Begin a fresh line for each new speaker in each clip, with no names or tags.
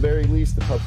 very least, the public.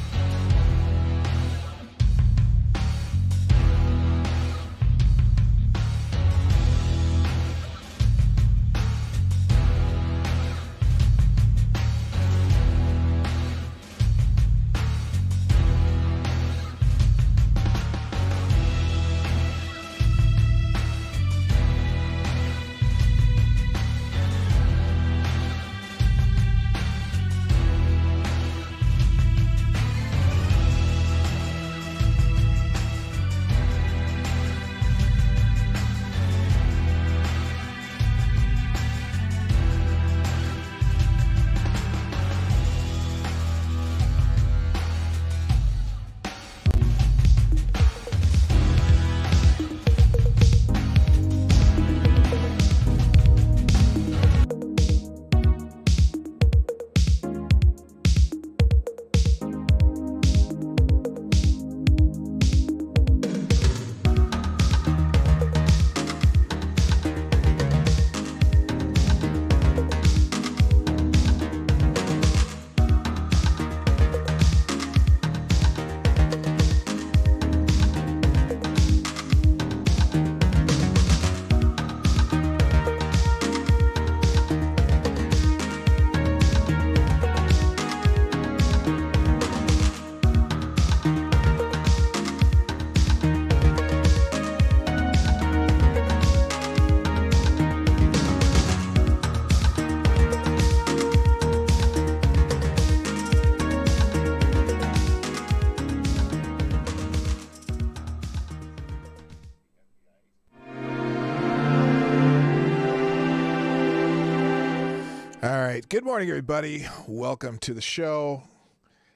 Good morning, everybody. Welcome to the show.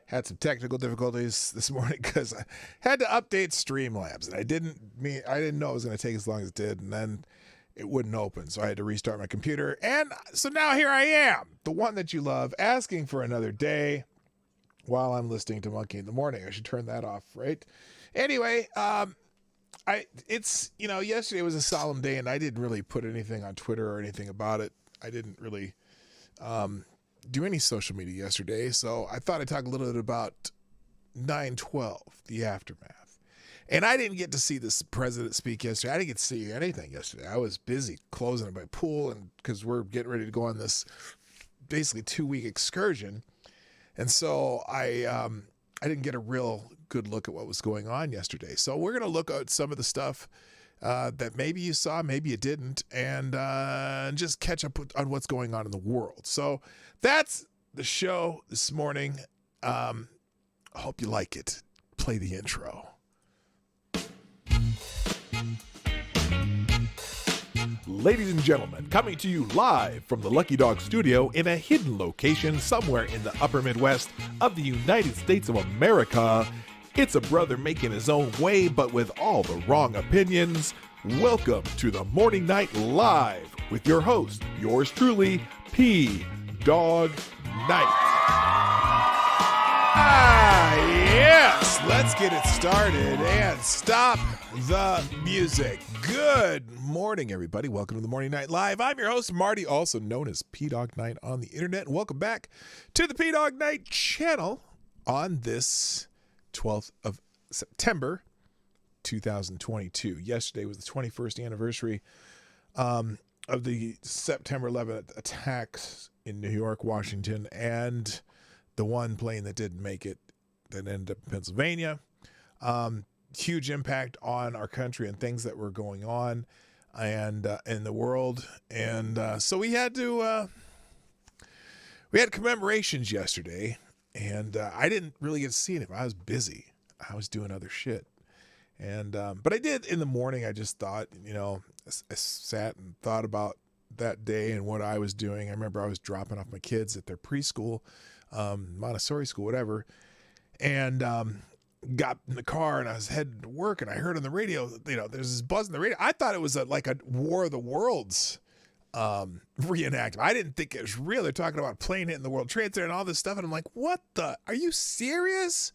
Had some technical difficulties this morning because I had to update Streamlabs, and I didn't know it was going to take as long as it did, and then it wouldn't open, so I had to restart my computer. And so now here I am, the one that you love, asking for another day while I'm listening to Monkey in the Morning. I should turn that off, right? Anyway, yesterday was a solemn day, and I didn't really put anything on Twitter or anything about it. I didn't really do any social media yesterday, so I thought I'd talk a little bit about 9/12, the aftermath. And I didn't get to see this president speak yesterday. I didn't get to see anything yesterday. I was busy closing my pool, and because we're getting ready to go on this basically 2-week excursion, and so I didn't get a real good look at what was going on yesterday. So we're going to look at some of the stuff that maybe you saw, maybe you didn't, and just catch up on what's going on in the world. So that's the show this morning. I hope you like it. Play the intro. Ladies and gentlemen, coming to you live from the Lucky Dog Studio in a hidden location somewhere in the upper Midwest of the United States of America, it's a brother making his own way, but with all the wrong opinions. Welcome to the Morning Night Live with your host, yours truly, P. Dog Night. Yes, let's get it started and stop the music. Good morning, everybody. Welcome to the Morning Night Live. I'm your host, Marty, also known as P. Dog Night on the internet. And welcome back to the P. Dog Night channel on this 12th of September, 2022. Yesterday was the 21st anniversary of the September 11th attacks in New York, Washington, and the one plane that didn't make it that ended up in Pennsylvania. Huge impact on our country and things that were going on and in the world. And so we had commemorations yesterday. And I didn't really get to see it. I was busy. I was doing other shit. And but I did in the morning. I just thought, I sat and thought about that day and what I was doing. I remember I was dropping off my kids at their preschool, Montessori school, whatever. And got in the car and I was headed to work. And I heard on the radio, there's this buzz in the radio. I thought it was like a War of the Worlds reenactment. I didn't think it was real. They're talking about plane hitting the World Trade Center and all this stuff, and I'm like, what the? Are you serious?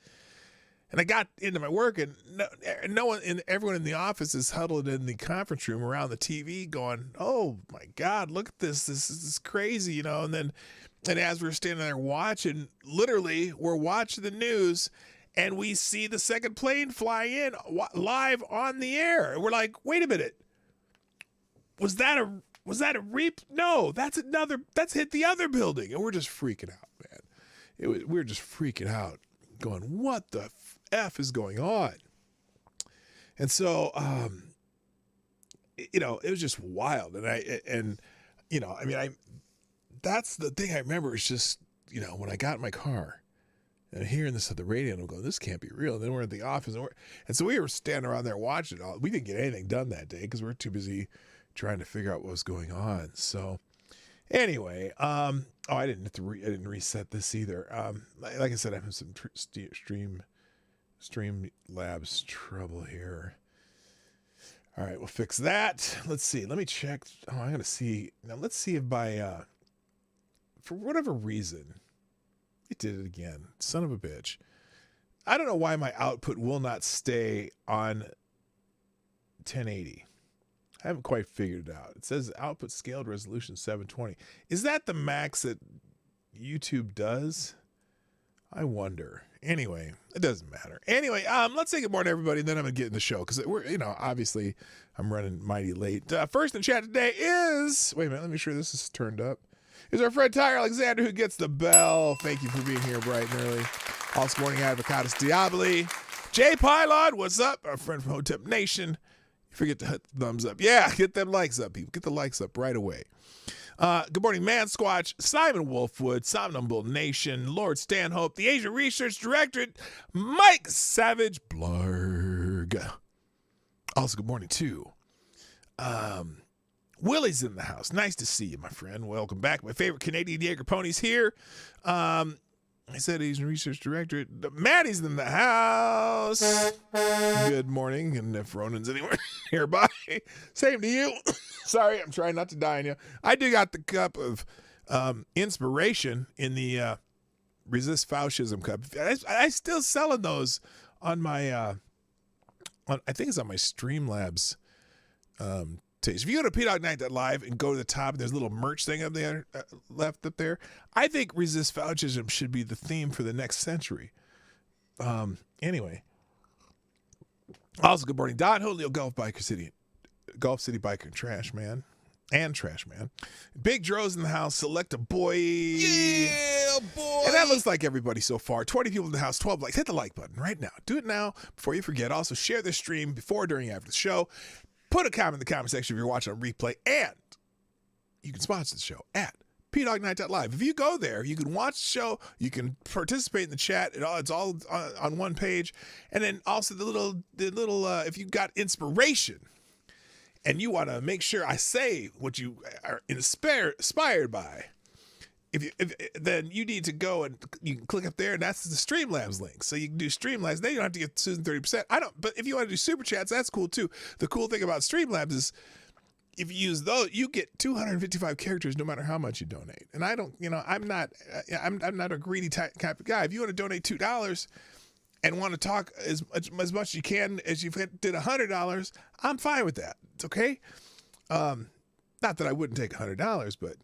And I got into my work, and no one, and everyone in the office is huddled in the conference room around the TV, going, "Oh my God, look at this! This is crazy," And then And as we're standing there watching, literally, we're watching the news, and we see the second plane fly in live on the air. And we're like, wait a minute. Was that a reap? No, that's hit the other building. And we're just freaking out, man. We were just freaking out, going, what the F is going on? And so, it was just wild. That's the thing I remember is just, when I got in my car and hearing this at the radio, and I'm going, this can't be real. And then we're at the office, and so we were standing around there watching it all. We didn't get anything done that day because we were too busy trying to figure out what was going on. So anyway, I didn't reset this either. Like I said, I'm having some stream labs trouble here. All right, we'll fix that. Let's see. Let me check. Oh, I gotta see. Now let's see if for whatever reason, it did it again. Son of a bitch. I don't know why my output will not stay on 1080. I haven't quite figured it out. It says output scaled resolution 720. Is that the max that YouTube does? I wonder. Anyway, it doesn't matter. Anyway, let's say good morning, everybody, and then I'm going to get in the show because we're, obviously I'm running mighty late. First in chat today is, wait a minute, let me make sure this is turned up. Is our friend Tyler Alexander, who gets the bell. Thank you for being here bright and early. Also, morning Avocados Diabli. Jay Pylon, what's up? Our friend from Hotep Nation. You forget to hit the thumbs up. Yeah, get them likes up, people. Get the likes up right away. Good morning, Man Squatch, Simon Wolfwood, Somnambule Nation, Lord Stanhope, the Asian Research Directorate, Mike Savage Blarg. Also, good morning, too. Willie's in the house. Nice to see you, my friend. Welcome back. My favorite Canadian Jaeger ponies here. I said Asian Research Directorate. Maddie's in the house. Good morning. And if Ronan's anywhere nearby, same to you. Sorry, I'm trying not to die on you. I do got the cup of inspiration in the Resist Fascism cup. I still selling those on my, I think it's on my Streamlabs page. If you go to pdognight.live and go to the top, and there's a little merch thing up there, left up there. I think Resist Fascism should be the theme for the next century. Anyway. Also, good morning, Don Julio, Gulf City Biker, and Trash Man. Big Dro's in the house. Select a boy. Yeah, boy. And that looks like everybody so far. 20 people in the house, 12 likes. Hit the like button right now. Do it now before you forget. Also, share this stream before, during, after the show. Put a comment in the comment section if you're watching on replay, and you can sponsor the show at pdognight.live. If you go there, you can watch the show, you can participate in the chat. It's all on one page, and then also the little if you've got inspiration and you want to make sure I say what you are inspired by, then you need to go and you can click up there, and that's the Streamlabs link. So you can do Streamlabs. Then you don't have to get Susan 30%. But if you want to do super chats, that's cool too. The cool thing about Streamlabs is if you use those, you get 255 characters no matter how much you donate. And I don't, I'm not a greedy type of guy. If you want to donate $2 and want to talk as much as you can as you did $100, I'm fine with that. It's okay. Not that I wouldn't take $100, but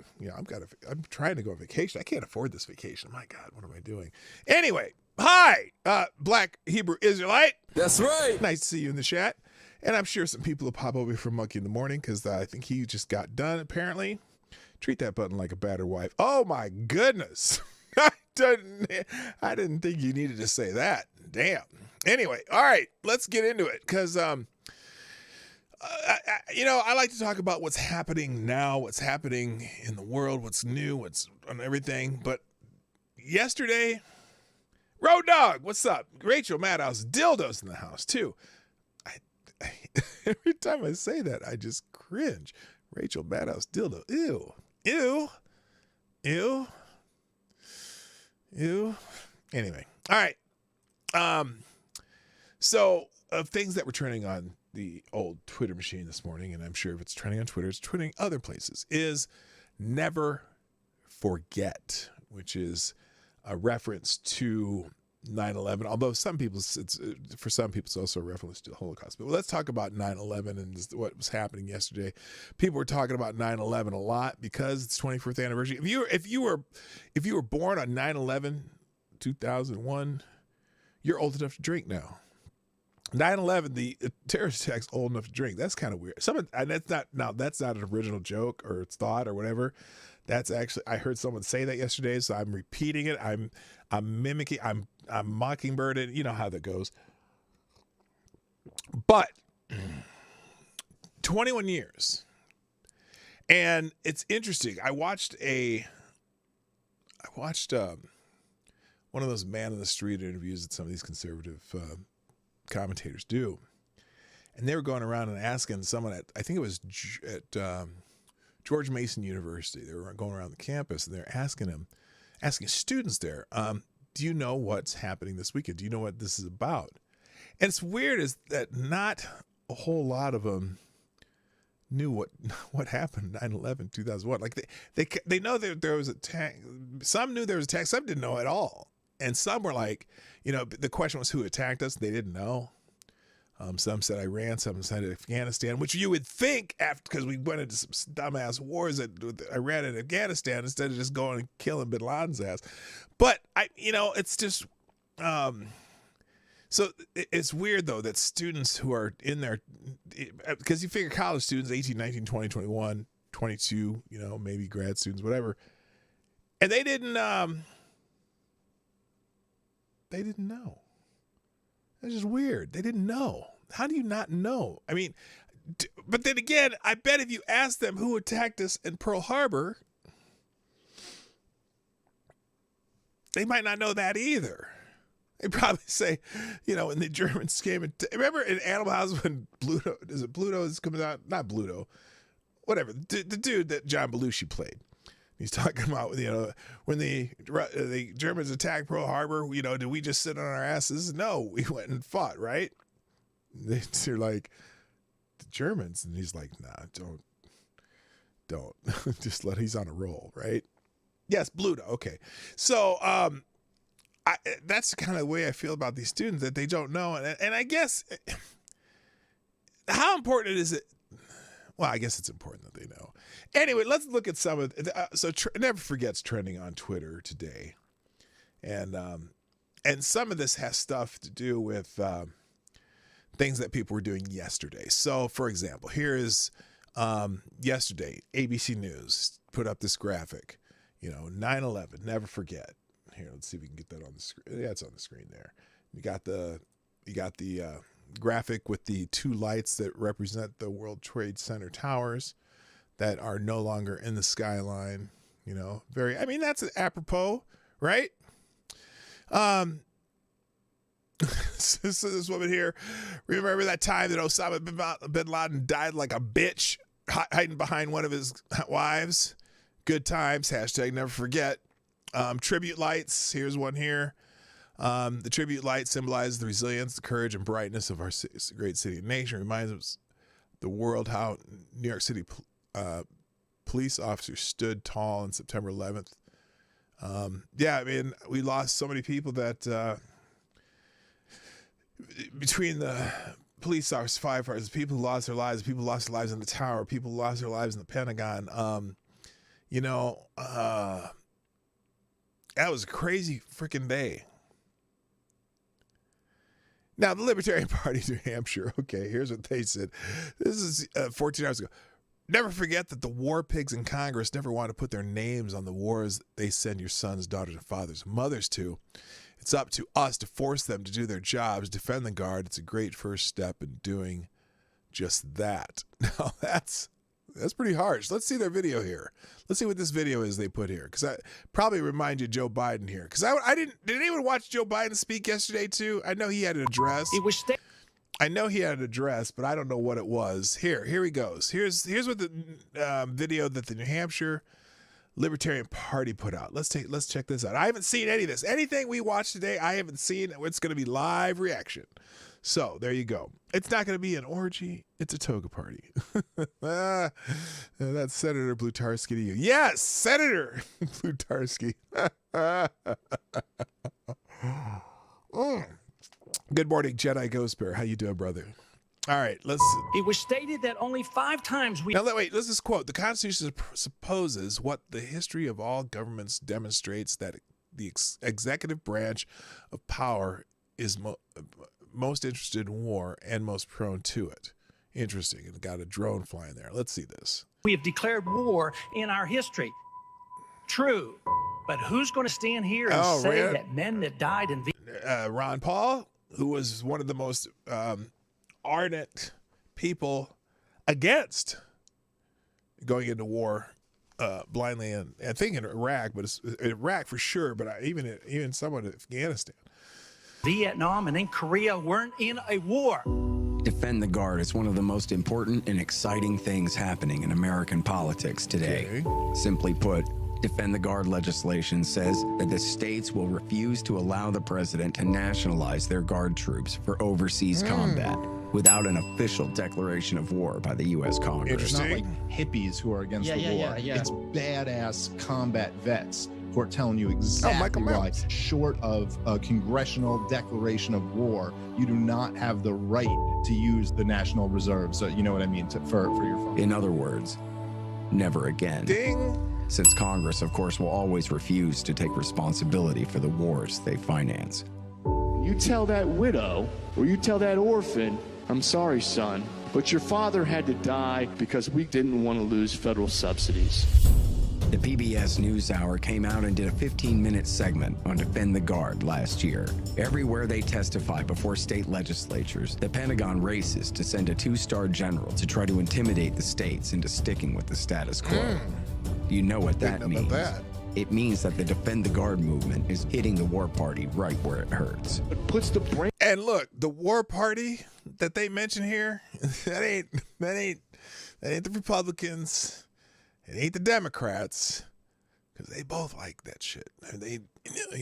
I'm trying to go on vacation. I can't afford this vacation. My God, what am I doing? Anyway, hi, Black Hebrew Israelite.
That's right.
Nice to see you in the chat. And I'm sure some people will pop over from Monkey in the Morning because I think he just got done, apparently. Treat that button like a battered wife. Oh, my goodness. I didn't think you needed to say that. Damn. Anyway, all right, let's get into it because, I like to talk about what's happening now, what's happening in the world, what's new, what's on everything. But yesterday, Road Dog, what's up? Rachel Madhouse, dildos in the house, too. Every time I say that, I just cringe. Rachel Madhouse, dildo. Ew. Ew. Ew. Ew. Anyway. All right. So, of things that were trending on the old Twitter machine this morning, and I'm sure if it's trending on Twitter, it's trending other places, is never forget, which is a reference to 9/11, although some people, for some people, it's also a reference to the Holocaust. But let's talk about 9/11 and what was happening yesterday. People were talking about 9/11 a lot because it's 24th anniversary. If you were born on 9/11, 2001, you're old enough to drink now. 9/11, the terrorist attack's old enough to drink. That's kind of weird. And that's not an original joke or it's thought or whatever. That's actually, I heard someone say that yesterday, so I'm repeating it. I'm mimicking. I'm mockingbirding. You know how that goes. But 21 years, and it's interesting. I watched one of those man in the street interviews that some of these conservative commentators do, and they were going around and asking someone at, I think it was at George Mason University. They were going around the campus and they're asking students there, do you know what's happening this weekend? Do you know what this is about? And it's weird is that not a whole lot of them knew what happened 9/11, 2001. Like they know that there was a attack. Some knew there was a attack. Some didn't know at all. And some were like, the question was who attacked us. They didn't know. Some said Iran, some said Afghanistan, which you would think because we went into some dumbass wars with Iran and Afghanistan instead of just going and killing bin Laden's ass. But it's just, so it's weird though that students who are in there, because you figure college students, 18, 19, 20, 21, 22, maybe grad students, whatever. And they didn't know. It's just weird. They didn't know. How do you not know? I mean, but then again, I bet if you ask them who attacked us in Pearl Harbor, they might not know that either. They probably say, when the Germans came and remember in Animal House when Bluto is coming out? Not Bluto. Whatever. The dude that John Belushi played. He's talking about, when the Germans attacked Pearl Harbor, did we just sit on our asses? No, we went and fought, right? They're like, the Germans. And he's like, nah, don't. Just he's on a roll, right? Yes, Bluto. Okay. So that's kind of the way I feel about these students, that they don't know. And I guess, how important is it? Well, I guess it's important that they know. Anyway, let's look at some of Never Forget's trending on Twitter today, and some of this has stuff to do with things that people were doing yesterday. So, for example, here is yesterday, ABC News put up this graphic. 9/11, never forget. Here, let's see if we can get that on the screen. Yeah, it's on the screen there. You got the graphic with the two lights that represent the World Trade Center towers that are no longer in the skyline. That's apropos, right? So this woman here, remember that time that Osama bin Laden died like a bitch hiding behind one of his wives? Good times, hashtag never forget. Tribute lights, here's one here. The tribute light symbolizes the resilience, the courage, and brightness of our great city and nation. It reminds us the world how New York City police officers stood tall on September 11th. We lost so many people that between the police officers, firefighters, people who lost their lives, people who lost their lives in the tower, people who lost their lives in the Pentagon. That was a crazy freaking day. Now, the Libertarian Party of New Hampshire, okay, here's what they said. This is 14 hours ago. Never forget that the war pigs in Congress never want to put their names on the wars they send your sons, daughters, and fathers and mothers to. It's up to us to force them to do their jobs, defend the guard. It's a great first step in doing just that. Now, that's pretty harsh. Let's see their video here. Let's see what this video is they put here, because I probably remind you of Joe Biden here. Because did anyone watch Joe Biden speak yesterday too? I know he had an address. I know he had an address, but I don't know what it was. Here he goes. Here's what the video that the New Hampshire Libertarian Party put out. Let's check this out. I haven't seen any of this. Anything we watched today, I haven't seen. It's going to be live reaction. So there you go. It's not going to be an orgy. It's a toga party. That's Senator Blutarski to you. Yes, Senator Blutarski. Good morning, Jedi Ghost Bear. How you doing, brother? All right, let's.
It was stated that only 5 times we.
Now, wait, let's just quote. The Constitution supposes what the history of all governments demonstrates, that the executive branch of power is most interested in war and most prone to it. Interesting. And got a drone flying there. Let's see this.
We have declared war in our history. True. But who's going to stand here and say that men that died in
Ron Paul, who was one of the most ardent people against going into war blindly, and I think in Iraq, but it's Iraq for sure, but even somewhat in Afghanistan.
Vietnam and then Korea weren't in a war.
Defend the Guard is one of the most important and exciting things happening in American politics today. Okay. Simply put, Defend the Guard legislation says that the states will refuse to allow the president to nationalize their Guard troops for overseas combat without an official declaration of war by the U.S. Congress.
It's not like hippies who are against the war. It's badass combat vets who are telling you exactly why, short of a congressional declaration of war, you do not have the right to use the National Reserve. So you know what I mean, for your phone.
In other words, never again.
Ding.
Since Congress, of course, will always refuse to take responsibility for the wars they finance.
You tell that widow or you tell that orphan, I'm sorry, son, but your father had to die because we didn't want to lose federal subsidies.
The PBS NewsHour came out and did a 15-minute segment on Defend the Guard last year. Everywhere they testify before state legislatures, the Pentagon races to send a 2-star general to try to intimidate the states into sticking with the status quo. You know what that means. It means that the Defend the Guard movement is hitting the war party right where it hurts.
It puts the brain.
And look, the war party that they mention here, that ain't the Republicans. It ain't the Democrats, because they both like that shit. They,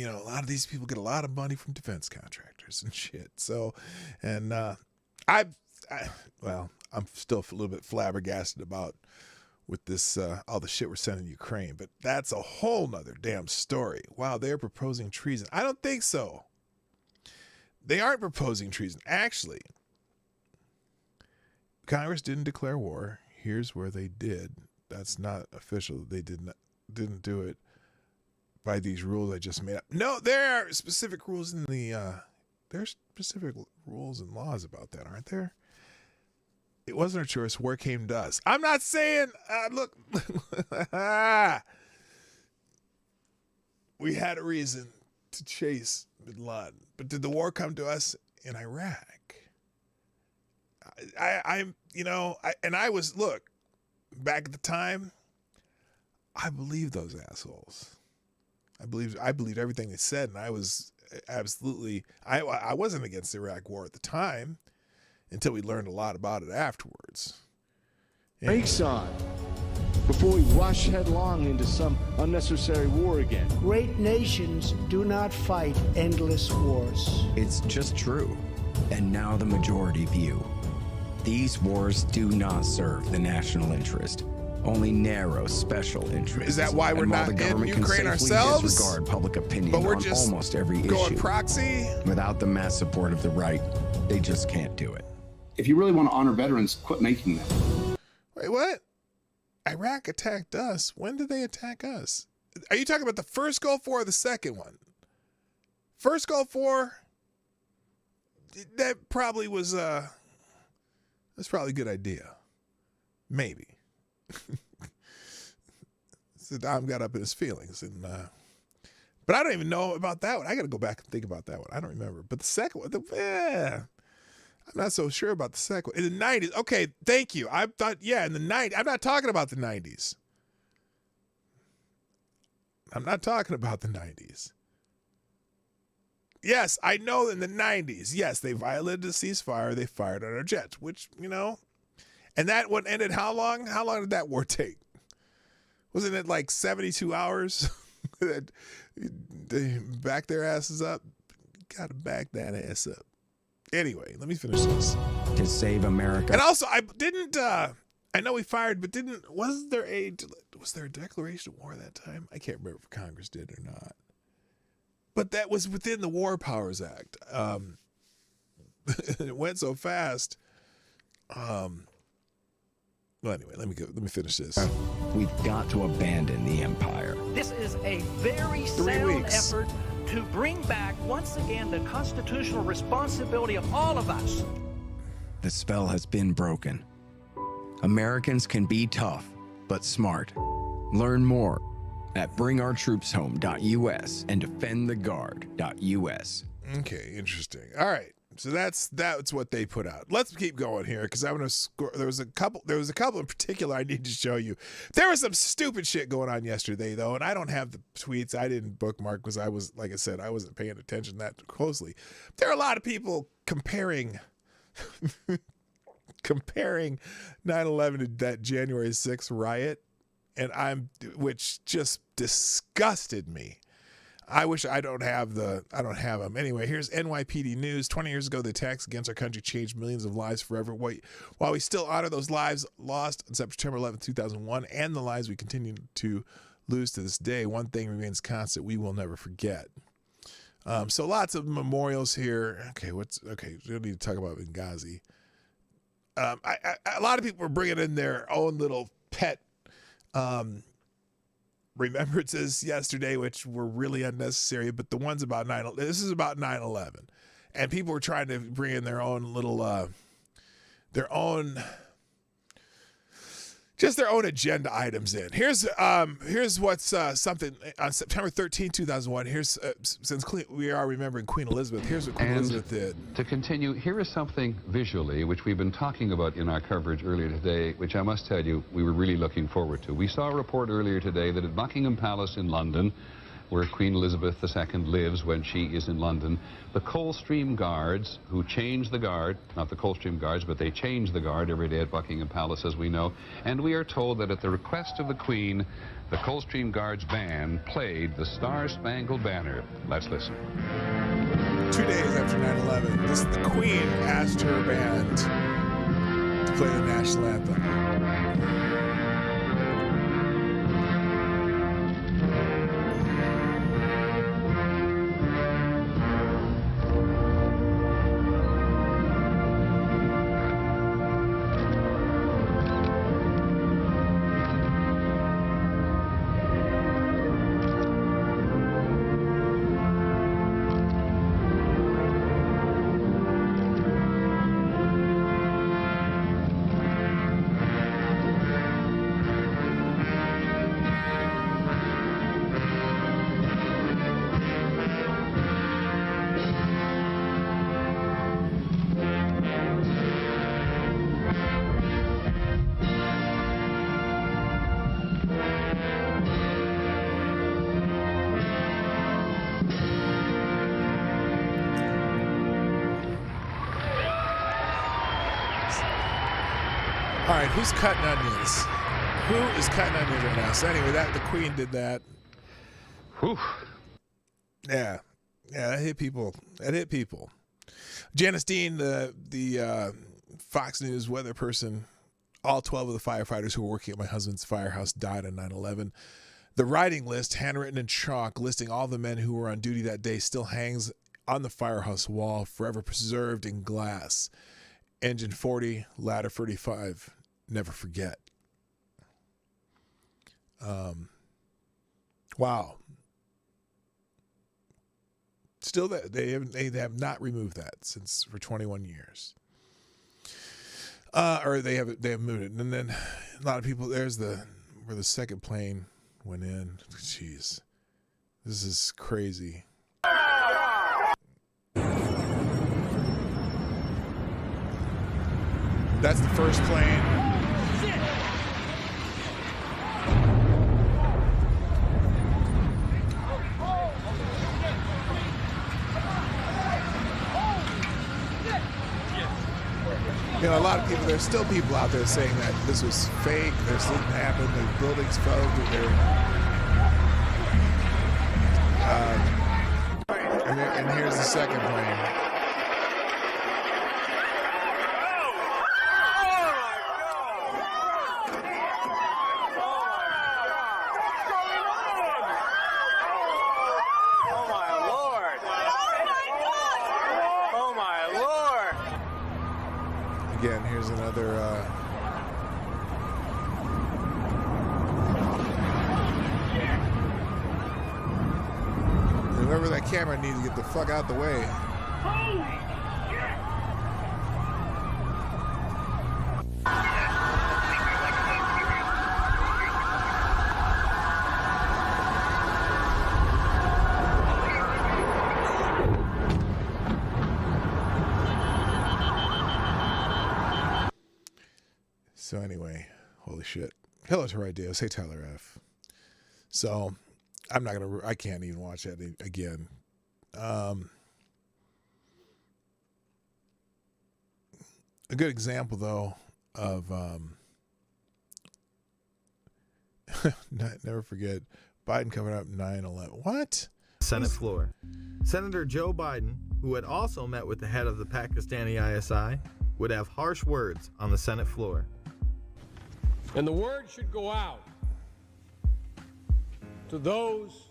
a lot of these people get a lot of money from defense contractors and shit. So, and I'm still a little bit flabbergasted about with this all the shit we're sending Ukraine, but that's a whole nother damn story. Wow, they're proposing treason. I don't think so. They aren't proposing treason. Actually, Congress didn't declare war. Here's where they did. That's not official. They didn't do it by these rules I just made up. No, there are specific rules in the there's specific rules and laws about that, aren't there? It wasn't a choice. War came to us. I'm not saying look we had a reason to chase bin Laden, but did the war come to us in Iraq? I was back at the time, I believed those assholes. I believed everything they said, and I was absolutely I wasn't against the Iraq war at the time until we learned a lot about it afterwards.
Brakes on before we rush headlong into some unnecessary war again.
Great nations do not fight endless wars.
It's just true. And now the majority view. These wars do not serve the national interest, only narrow special interests.
Is that why we're not in Ukraine ourselves?
Disregard public opinion
but we're
on
just
almost every
going
issue.
Proxy?
Without the mass support of the right, they just can't do it.
If you really want to honor veterans, quit making them.
Wait, what? Iraq attacked us. When did they attack us? Are you talking about the first Gulf War or the second one? First Gulf War, that probably was that's probably a good idea. Maybe. Saddam got up in his feelings, and but I don't even know about that one. I got to go back and think about that one. I don't remember. But the second one, I'm not so sure about the second one. In the 90s, okay, thank you. I thought, in the 90s. I'm not talking about the 90s. I'm not talking about the 90s. Yes, I know in the 90s, yes, they violated the ceasefire. They fired on our jets, which, and that one ended how long? How long did that war take? Wasn't it like 72 hours? They back their asses up. Got to back that ass up. Anyway, let me finish this.
To save America.
And also, I know we fired, but was there a declaration of war that time? I can't remember if Congress did or not. But that was within the War Powers Act. It went so fast. Well, anyway, let me finish this.
We've got to abandon the empire.
This is a very sound effort to bring back once again the constitutional responsibility of all of us.
The spell has been broken. Americans can be tough, but smart. Learn more at bringourtroopshome.us and defendtheguard.us.
Okay, interesting. All right. So that's what they put out. Let's keep going here because I'm gonna score. There was a couple in particular I need to show you. There was some stupid shit going on yesterday though, and I don't have the tweets. I didn't bookmark because I was, like I said, I wasn't paying attention that closely. There are a lot of people comparing 9/11 to that January 6th riot, and which just disgusted me. I wish I don't have them. Anyway, here's NYPD News. 20 years ago, the attacks against our country changed millions of lives forever. While we still honor those lives lost on September 11, 2001, and the lives we continue to lose to this day, one thing remains constant: we will never forget. So lots of memorials here. Okay, we don't need to talk about Benghazi. A lot of people are bringing in their own little pet remembrances yesterday, which were really unnecessary, but the ones about 9/11, this is about 9/11, and people were trying to bring in their own little, their own agenda items in. Here's what's something on September 13, 2001. Here's since we are remembering Queen Elizabeth. Here's what Queen Elizabeth did.
To continue, here is something visually which we've been talking about in our coverage earlier today, which I must tell you we were really looking forward to. We saw a report earlier today that at Buckingham Palace in London, where Queen Elizabeth II lives when she is in London, the Coldstream Guards, who change the guard, not the Coldstream Guards, but they change the guard every day at Buckingham Palace, as we know, and we are told that at the request of the Queen, the Coldstream Guards band played the Star-Spangled Banner. Let's listen.
2 days after 9/11, the Queen asked her band to play the national anthem. All right, who's cutting onions? Who is cutting onions right now? So anyway, the Queen did that.
Whew.
Yeah, that hit people. Janice Dean, the Fox News weather person, all 12 of the firefighters who were working at my husband's firehouse died on 9/11. The writing list, handwritten in chalk, listing all the men who were on duty that day, still hangs on the firehouse wall, forever preserved in glass. Engine 40, ladder 35, never forget. Wow. Still, they have not removed that for 21 years. Or they have moved it, and then a lot of people. There's where the second plane went in. Jeez, this is crazy. That's the first plane. You know, a lot of people, there's still people out there saying that this was fake, this didn't happen, the buildings fell. And here's the second plane.
Oh my Lord!
Again, here's another. Whoever that camera needs to get the fuck out the way. So anyway, holy shit. Hello to Ideas. Hey, Tyler F. So I'm not going to, I can't even watch that again. A good example, though, of, never forget, Biden covered up 9/11. What?
Senate floor. Senator Joe Biden, who had also met with the head of the Pakistani ISI, would have harsh words on the Senate floor.
And the word should go out to those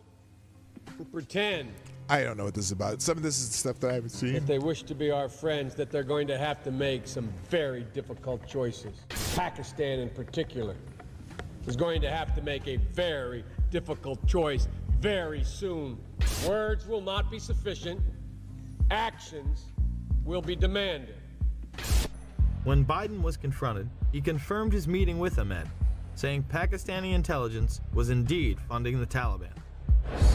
who pretend.
I don't know what this is about. Some of this is stuff that I haven't seen.
If they wish to be our friends, that they're going to have to make some very difficult choices. Pakistan in particular is going to have to make a very difficult choice very soon. Words will not be sufficient. Actions will be demanded.
When Biden was confronted, he confirmed his meeting with Ahmed, saying Pakistani intelligence was indeed funding the Taliban.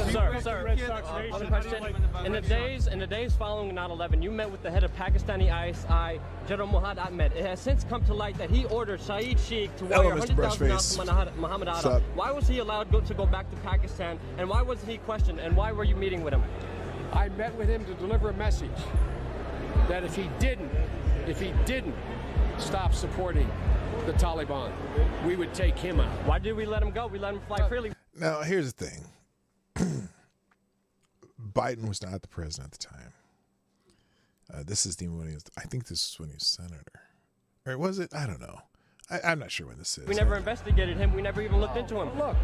Sir, one question. In the days following 9/11, you met with the head of Pakistani ISI, General Muhammad Ahmed. It has since come to light that he ordered Saeed Sheikh to wire $100,000 to Muhammad Atta. Why was he allowed to go back to Pakistan, and why wasn't he questioned, and why were you meeting with him?
I met with him to deliver a message that if he didn't stop supporting the Taliban, we would take him out.
Why did we let him go? We let him fly freely.
Now, here's the thing. Biden was not the president at the time. This is when he was, I think this is when he was senator. Or was it? I don't know. I'm not sure when this is.
We never investigated him. We never even looked into him.
Look,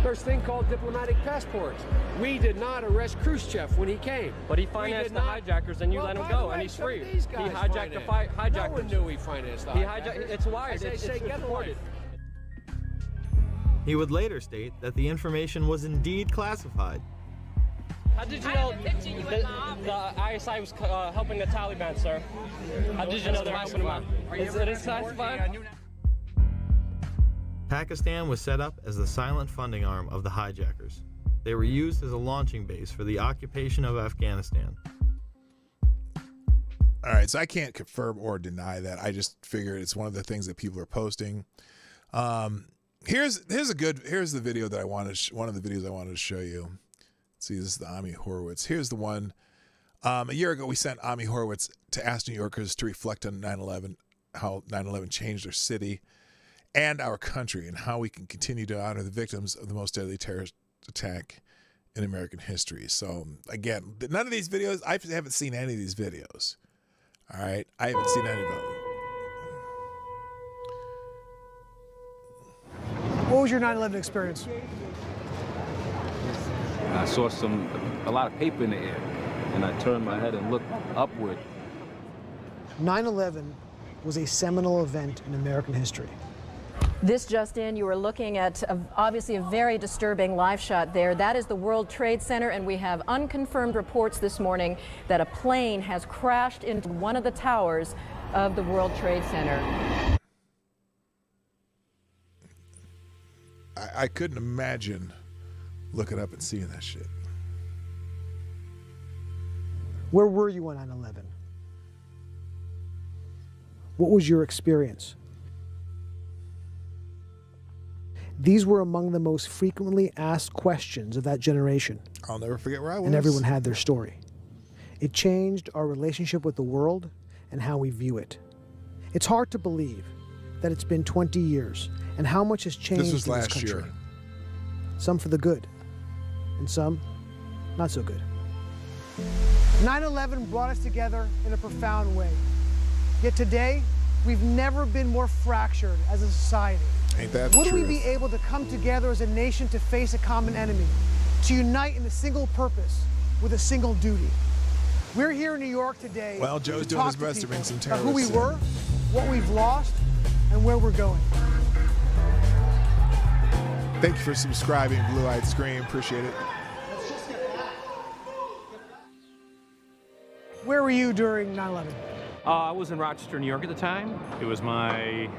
there's a thing called diplomatic passports. We did not arrest Khrushchev when he came.
But he financed the hijackers, and you let him go, and he's free. He hijacked the hijackers.
No one knew he financed the hijackers.
It's wired. It's reported.
He would later state that the information was indeed classified.
How did you know the ISI was helping the Taliban, sir? How did you know they're helping them out? Is it classified?
Pakistan was set up as the silent funding arm of the hijackers. They were used as a launching base for the occupation of Afghanistan.
All right, so I can't confirm or deny that. I just figured it's one of the things that people are posting. Here's the video that I wanted. One of the videos I wanted to show you. See, this is the Ami Horowitz. Here's the one. A year ago, we sent Ami Horowitz to ask New Yorkers to reflect on 9/11, how 9/11 changed our city and our country, and how we can continue to honor the victims of the most deadly terrorist attack in American history. So, again, none of these videos, I haven't seen any of these videos. All right? I haven't seen any of them.
What was your 9/11 experience?
I saw a lot of paper in the air, and I turned my head and looked upward.
9/11 was a seminal event in American history.
This just in, you are looking at obviously a very disturbing live shot there. That is the World Trade Center, and we have unconfirmed reports this morning that a plane has crashed into one of the towers of the World Trade Center.
I couldn't imagine looking up and seeing that shit.
Where were you on 9/11? What was your experience? These were among the most frequently asked questions of that generation.
I'll never forget where I was.
And everyone had their story. It changed our relationship with the world and how we view it. It's hard to believe that it's been 20 years and how much has changed
this was
in this
last
country.
year.
Some for the good, and some not so good. 9/11 brought us together in a profound way. Yet today, we've never been more fractured as a society.
Ain't that the
Would we
truth?
be able to come together as a nation to face a common enemy, to unite in a single purpose with a single duty? We're here in New York today.
Well, Joe's
to
doing
talk
his
to
best to
people
bring some
about who we
terrorists
were, what we've lost, and where we're going.
Thank you for subscribing, Blue Eyed Scream. Appreciate it.
Where were you during 9/11?
I was in Rochester, New York at the time. It was my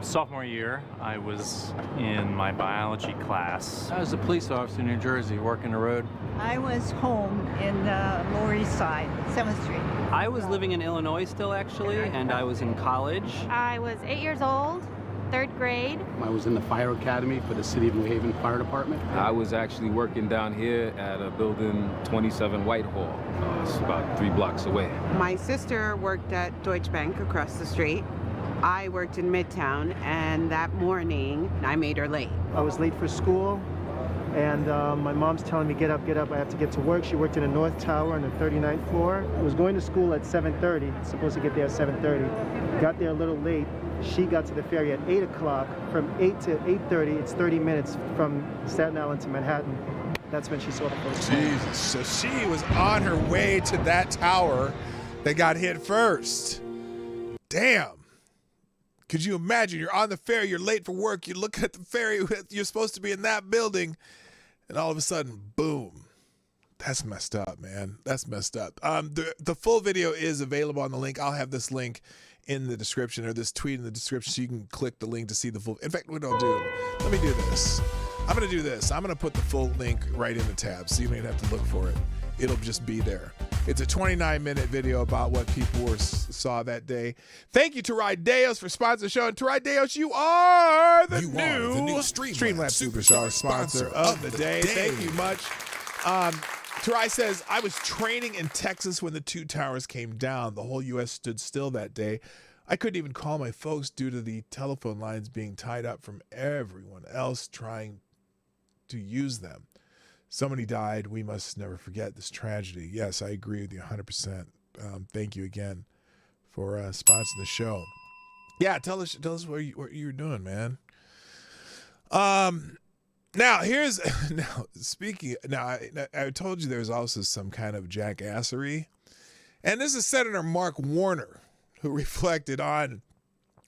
sophomore year. I was in my biology class.
I was a police officer in New Jersey, working the road.
I was home in the Lower East Side, 7th Street.
I was living in Illinois still, actually, and I was in college.
I was 8 years old, 3rd grade.
I was in the fire academy for the City of New Haven Fire Department.
I was actually working down here at a building 27 Whitehall. It's about 3 blocks away.
My sister worked at Deutsche Bank across the street. I worked in Midtown, and that morning I made her late.
I was late for school, and my mom's telling me, get up, I have to get to work. She worked in the North Tower on the 39th floor. I was going to school at 7:30, supposed to get there at 7:30. Got there a little late. She got to the ferry at 8 o'clock. From 8 to 8:30, it's 30 minutes from Staten Island to Manhattan. That's when she saw the first plane.
Jesus, so she was on her way to that tower that got hit first. Damn. Could you imagine? You're on the ferry, you're late for work, you look at the ferry, you're supposed to be in that building, and all of a sudden, boom. That's messed up, man. That's messed up. The full video is available on the link. I'll have this link in the description, or this tweet in the description, so you can click the link to see the full. In fact, what I'll do, let me do this. I'm going to do this. I'm going to put the full link right in the tab, so you don't even have to look for it. It'll just be there. It's a 29-minute video about what people saw that day. Thank you to Rideos for sponsoring the show. And to Rideos, you are the new Streamlabs Superstar sponsor of the day. Thank you much. Tarai says, I was training in Texas when the 2 towers came down. The whole U.S. stood still that day. I couldn't even call my folks due to the telephone lines being tied up from everyone else trying to use them. So many died. We must never forget this tragedy. Yes, I agree with you 100%. Thank you again for sponsoring the show. Yeah, tell us what you were doing, man. Now I told you there's also some kind of jackassery, and this is Senator Mark Warner, who reflected on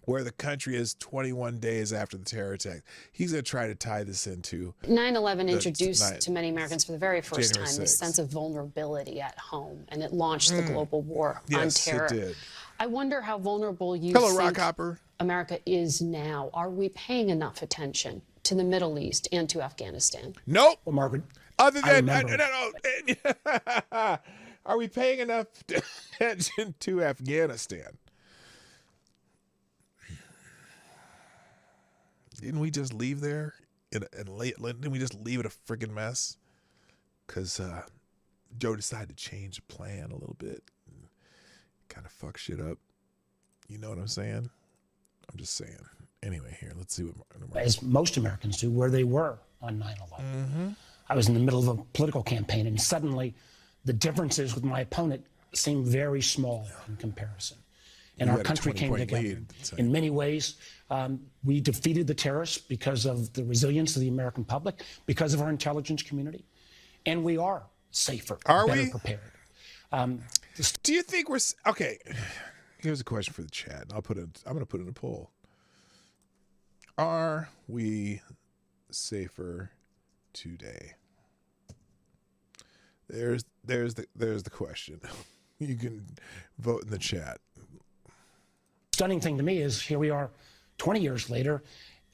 where the country is 21 days after the terror attack. He's going to try to tie this into
9/11 introduced to many Americans for the very first time the sense of vulnerability at home, and it launched the global war on terror. Yes, it did. I wonder how vulnerable you think America is now. Are we paying enough attention to the Middle East and to Afghanistan?
Nope.
Well, Margaret,
other than no. Are we paying enough attention to Afghanistan? Didn't we just leave there? Didn't we just leave it a freaking mess? Because Joe decided to change the plan a little bit. Kind of fuck shit up. You know what I'm saying? I'm just saying. Anyway, here, let's see what...
As most Americans do, where they were on 9/11. Mm-hmm. I was in the middle of a political campaign, and suddenly the differences with my opponent seemed very small in comparison. And our country came together. In many ways, we defeated the terrorists because of the resilience of the American public, because of our intelligence community, and we are safer, better prepared.
Do you think we're okay? Here's a question for the chat. I'm going to put it in a poll. Are we safer today? There's the question. You can vote in the chat.
Stunning thing to me is here we are 20 years later,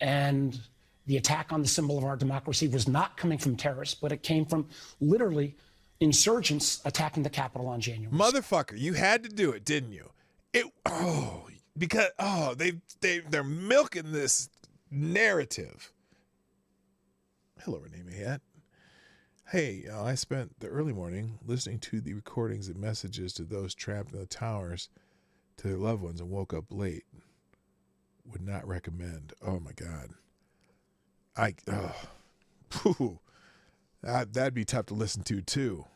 and the attack on the symbol of our democracy was not coming from terrorists, but it came from literally insurgents attacking the Capitol on January 6th.
Motherfucker, you had to do it, didn't you? They're milking this narrative. Hello, Renee Mayette. Hey, I spent the early morning listening to the recordings and messages to those trapped in the towers to their loved ones and woke up late. Would not recommend. Oh my God. That'd be tough to listen to too.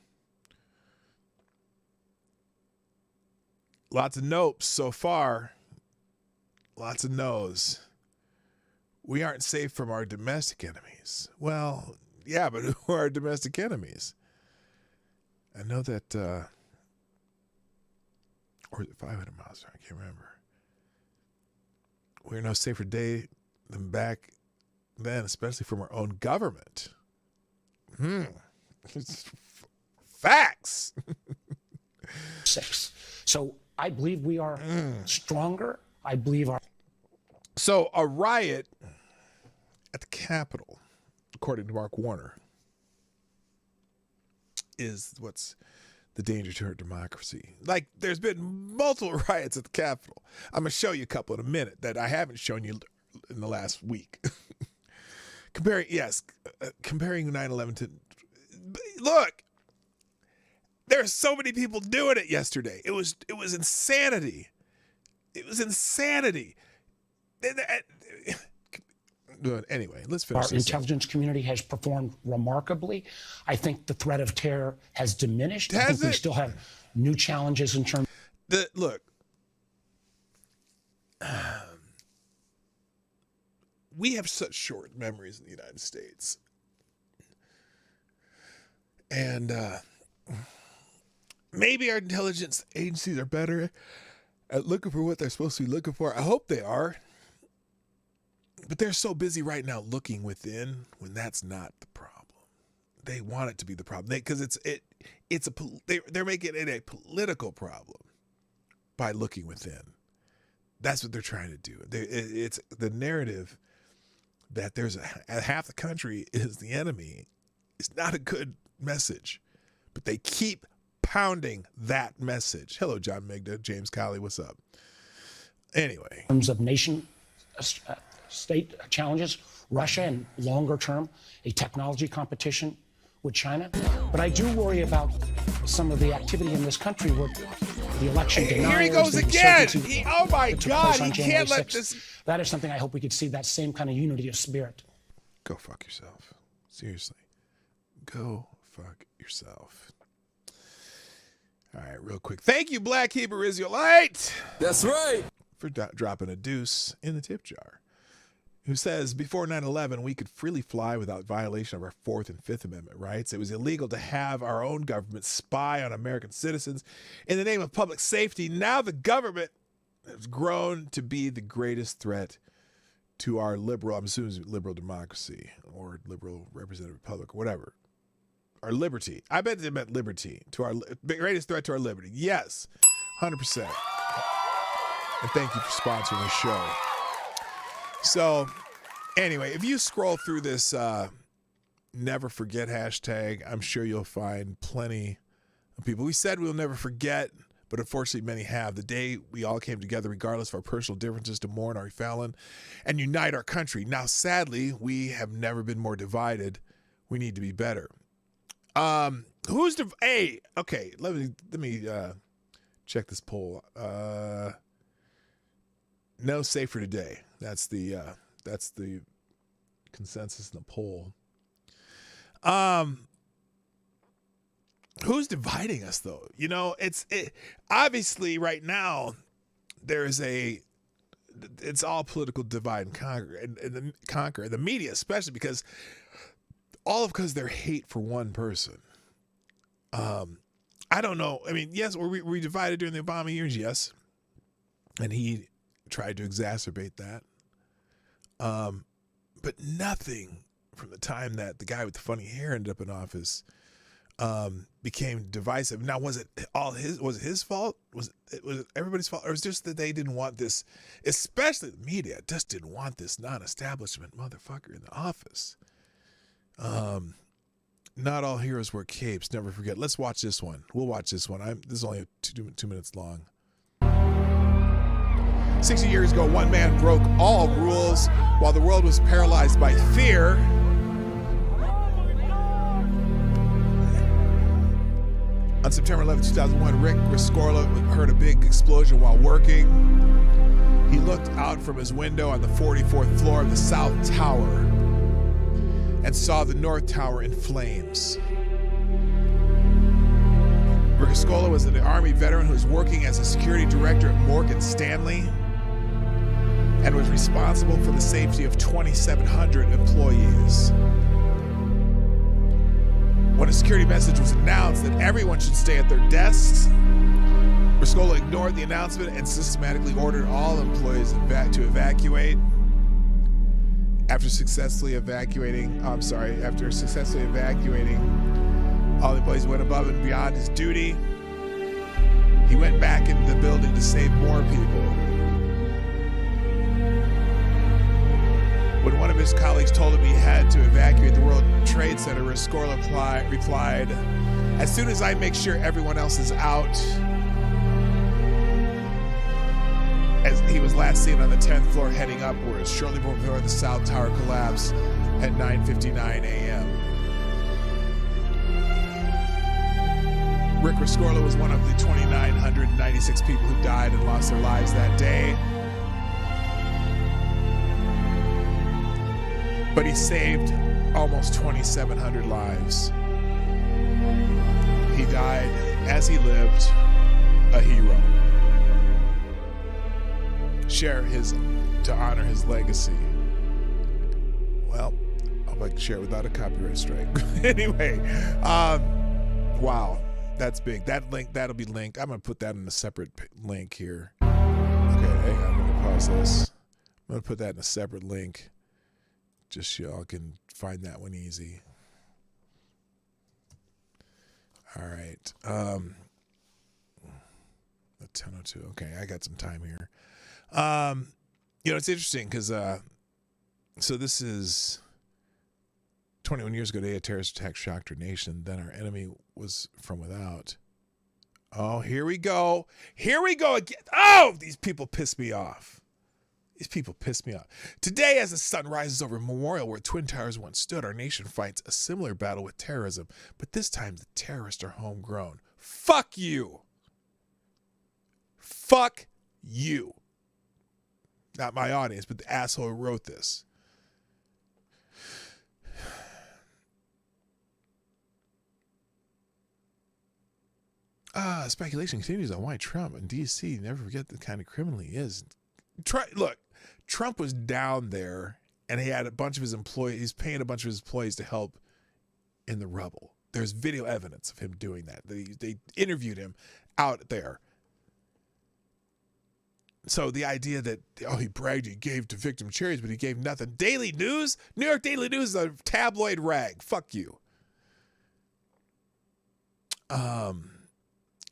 Lots of nopes so far. Lots of no's. We aren't safe from our domestic enemies. Well, yeah, but who are our domestic enemies? I know that, or is it 500 miles? I can't remember. we're no safer day than back then, especially from our own government. Facts.
6. So I believe we are stronger. I believe our...
So a riot at the Capitol, according to Mark Warner, is what's the danger to our democracy. Like, there's been multiple riots at the Capitol. I'm going to show you a couple in a minute that I haven't shown you in the last week. Comparing 9/11 to... Look, there are so many people doing it yesterday. It was insanity. It was insanity. Anyway, let's finish
Our intelligence community has performed remarkably. I think the threat of terror has diminished. I think we still have new challenges in terms...
Look, we have such short memories in the United States. And maybe our intelligence agencies are better at looking for what they're supposed to be looking for. I hope they are. But they're so busy right now looking within when that's not the problem. They want it to be the problem because they're making it a political problem by looking within. That's what they're trying to do. It's the narrative that there's half the country is the enemy. It's not a good message, but they keep pounding that message. Hello, John Migda, James Colley, what's up? Anyway,
in terms of state challenges, Russia, and longer term, a technology competition with China. But I do worry about some of the activity in this country where the election deniers...
Here he goes again! Oh my God, he can't let
6th.
this...
That is something I hope we could see, that same kind of unity of spirit.
Go fuck yourself. Seriously. Go fuck yourself. All right, real quick. Thank you, Black Hebrew Israelite.
That's right.
For dropping a deuce in the tip jar. Who says, before 9/11, we could freely fly without violation of our 4th and 5th Amendment rights. It was illegal to have our own government spy on American citizens in the name of public safety. Now the government has grown to be the greatest threat to our liberal democracy or liberal representative republic or whatever. Our liberty. I bet they meant liberty. To our greatest threat to our liberty. Yes, 100%. And thank you for sponsoring the show. So, anyway, if you scroll through this never forget hashtag, I'm sure you'll find plenty of people. We said we'll never forget, but unfortunately many have. The day we all came together, regardless of our personal differences, to mourn our fallen and unite our country. Now, sadly, we have never been more divided. We need to be better. Hey, okay, let me check this poll. No safer today. That's the consensus in the poll. Who's dividing us though? You know, it's obviously right now it's all political divide and conquer, the media especially, because their hate for one person. I don't know. I mean, yes, were we divided during the Obama years? Yes. And he tried to exacerbate that. But nothing from the time that the guy with the funny hair ended up in office became divisive. Now, was it his fault? Was it everybody's fault? Or was it just that they didn't want this, especially the media, just didn't want this non-establishment motherfucker in the office? Not all heroes wear capes. Never forget. Let's watch this one. We'll watch this one. This is only 2 minutes long. 60 years ago, one man broke all rules while the world was paralyzed by fear. On September 11, 2001, Rick Rescorla heard a big explosion while working. He looked out from his window on the 44th floor of the South Tower and saw the North Tower in flames. Rick Rescorla was an Army veteran who was working as a security director at Morgan Stanley and was responsible for the safety of 2,700 employees. When a security message was announced that everyone should stay at their desks, Rescola ignored the announcement and systematically ordered all employees to evacuate. After successfully evacuating, all the employees went above and beyond his duty. He went back into the building to save more people. When one of his colleagues told him he had to evacuate the World Trade Center, Rescola replied, "As soon as I make sure everyone else is out." As he was last seen on the 10th floor heading upwards, shortly before the South Tower collapsed at 9:59 a.m. Rick Rescorla was one of the 2,996 people who died and lost their lives that day. But he saved almost 2,700 lives. He died as he lived, a hero. To honor his legacy. Well, I hope I can share it without a copyright strike. Anyway, wow, that's big. That'll be linked. I'm gonna put that in a separate link here. Okay, I'm gonna pause this. I'm gonna put that in a separate link, just so y'all can find that one easy. All right. 10:02. Okay, I got some time here. It's interesting because so this is 21 years ago, day a terrorist attack shocked our nation. Then our enemy was from without. Oh, here we go again. Oh, these people piss me off. Today, as the sun rises over a memorial where Twin Towers once stood, our nation fights a similar battle with terrorism, but this time the terrorists are homegrown. Fuck you. Not my audience, but the asshole who wrote this. Speculation continues on why Trump and D.C. never forget the kind of criminal he is. Look, Trump was down there and he had a bunch of his employees, he's paying a bunch of his employees to help in the rubble. There's video evidence of him doing that. They interviewed him out there. So the idea that, he bragged, he gave to victim charities, but he gave nothing. Daily News? New York Daily News is a tabloid rag. Fuck you.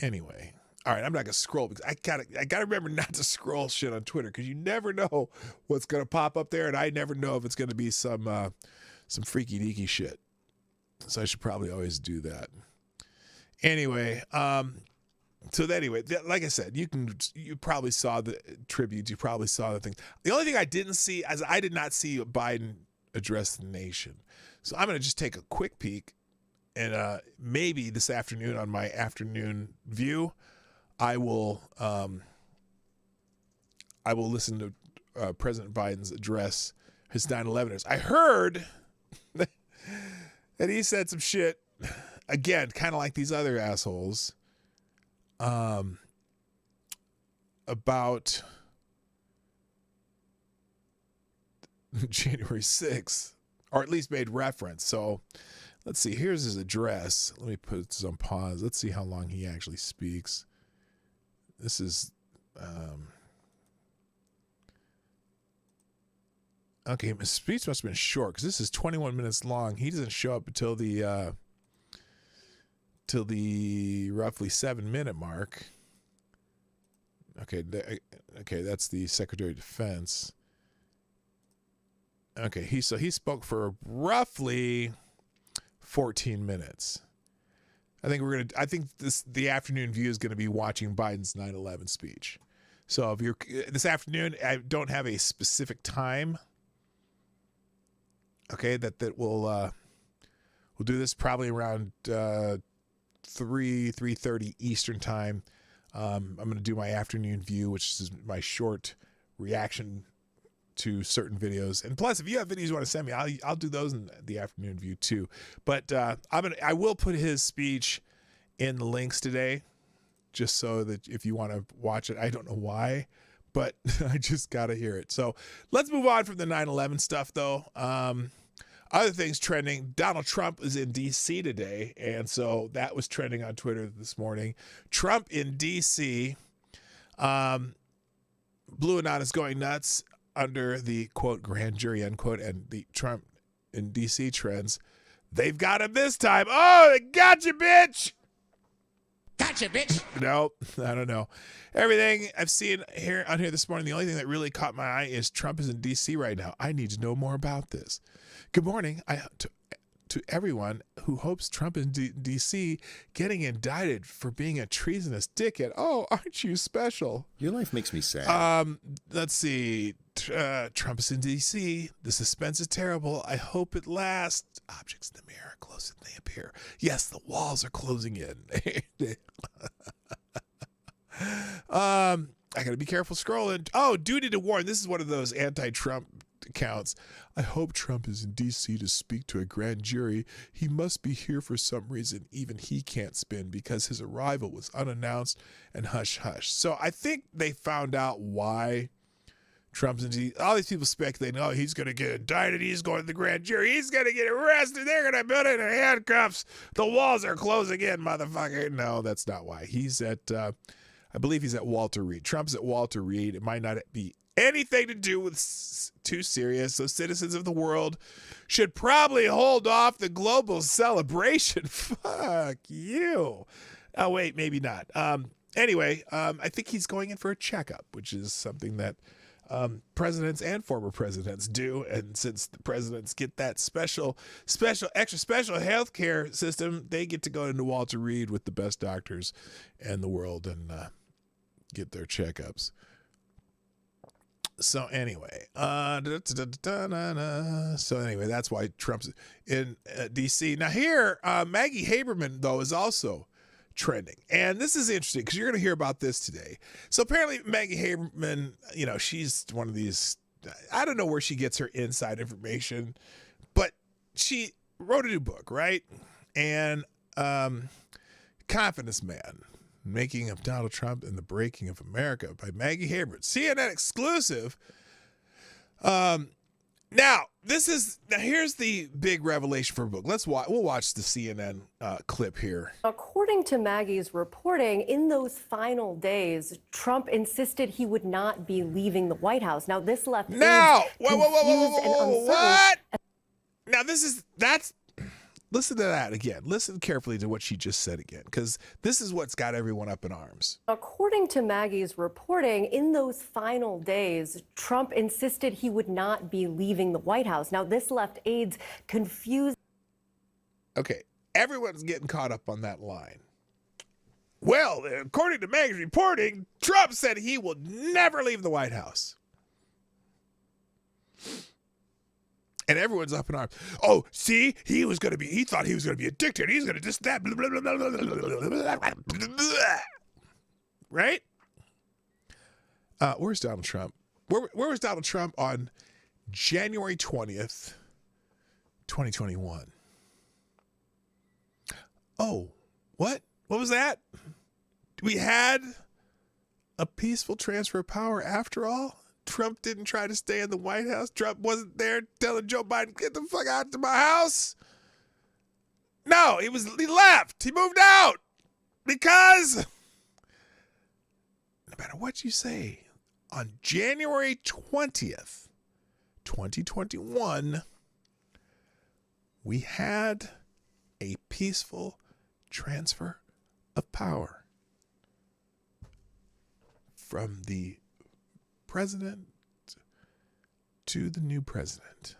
Anyway. All right, I'm not going to scroll because I gotta remember not to scroll shit on Twitter because you never know what's going to pop up there, and I never know if it's going to be some freaky deaky shit. So I should probably always do that. Anyway, like I said, you probably saw the tributes, you probably saw the things. The only thing I didn't see is I did not see Biden address the nation. So I'm going to just take a quick peek, and maybe this afternoon on my afternoon view, I will listen to President Biden's address, his 9/11ers. I heard that he said some shit again, kind of like these other assholes. About January 6th, or at least made reference. So let's see. Here's his address. Let me put this on pause. Let's see how long he actually speaks. This is, okay. His speech must have been short because this is 21 minutes long. He doesn't show up until the roughly 7-minute mark. Okay, that's the Secretary of Defense. Okay, he spoke for roughly 14 minutes. I think the afternoon view is gonna be watching Biden's 9/11 speech. So if you're this afternoon, I don't have a specific time. Okay, that we'll do this probably around 3:30 Eastern time. I'm going to do my afternoon view, which is my short reaction to certain videos. And plus, if you have videos you want to send me, I'll do those in the afternoon view too. But I will put his speech in the links today, just so that if you want to watch it, I don't know why, but I just got to hear it. So let's move on from the 9/11 stuff, though. Other things trending. Donald Trump is in D.C. today, and so that was trending on Twitter this morning. Trump in D.C. Blue Anon is going nuts under the, quote, grand jury, unquote, and the Trump in D.C. trends. They've got him this time. Oh, they got you, bitch. Gotcha, bitch. No, I don't know. Everything I've seen on here this morning, the only thing that really caught my eye is Trump is in D.C. right now. I need to know more about this. Good morning to everyone who hopes Trump is in D.C. getting indicted for being a treasonous dickhead. Oh, aren't you special?
Your life makes me sad.
Let's see. Trump is in D.C. The suspense is terrible. I hope it lasts. Objects in the mirror closer than they appear. Yes, the walls are closing in. I got to be careful scrolling. Oh, duty to warn. This is one of those anti-Trump accounts. I hope Trump is in D.C. to speak to a grand jury. He must be here for some reason. Even he can't spin because his arrival was unannounced and hush-hush. So I think they found out why Trump's in D.C. All these people speculating, oh, he's going to get indicted. He's going to the grand jury. He's going to get arrested. They're going to put him in handcuffs. The walls are closing in, motherfucker. No, that's not why. He's at, I believe he's at Walter Reed. Trump's at Walter Reed. It might not be anything to do with too serious, so citizens of the world should probably hold off the global celebration. Fuck you. Oh, wait, maybe not. Anyway, I think he's going in for a checkup, which is something that presidents and former presidents do. And since the presidents get that extra special health care system, they get to go into Walter Reed with the best doctors in the world and get their checkups. So anyway, that's why Trump's in D.C. Now here, Maggie Haberman, though, is also trending. And this is interesting because you're going to hear about this today. So apparently Maggie Haberman, she's one of these, I don't know where she gets her inside information, but she wrote a new book, right? And Confidence Man, Making of Donald Trump and the Breaking of America by Maggie Haberman. CNN exclusive. Now here's the big revelation for a book. We'll watch the CNN clip here.
According to Maggie's reporting, in those final days, Trump insisted he would not be leaving the White House. Now this left
confused and uncertain. What? Now listen to that again. Listen carefully to what she just said again, because this is what's got everyone up in arms.
According to Maggie's reporting, in those final days, Trump insisted he would not be leaving the White House. Now, this left aides confused.
Okay, everyone's getting caught up on that line. Well, according to Maggie's reporting, Trump said he will never leave the White House. And everyone's up in arms. Oh, see, he thought he was going to be a dictator. He's going to just that. Blah, blah, blah, blah, blah, blah, blah. Right? Where's Donald Trump? Where was Donald Trump on January 20th, 2021? Oh, what? What was that? We had a peaceful transfer of power after all? Trump didn't try to stay in the White House. Trump wasn't there telling Joe Biden, get the fuck out to my house. No, he left. He moved out because no matter what you say, on January 20th, 2021, we had a peaceful transfer of power from the president to the new president.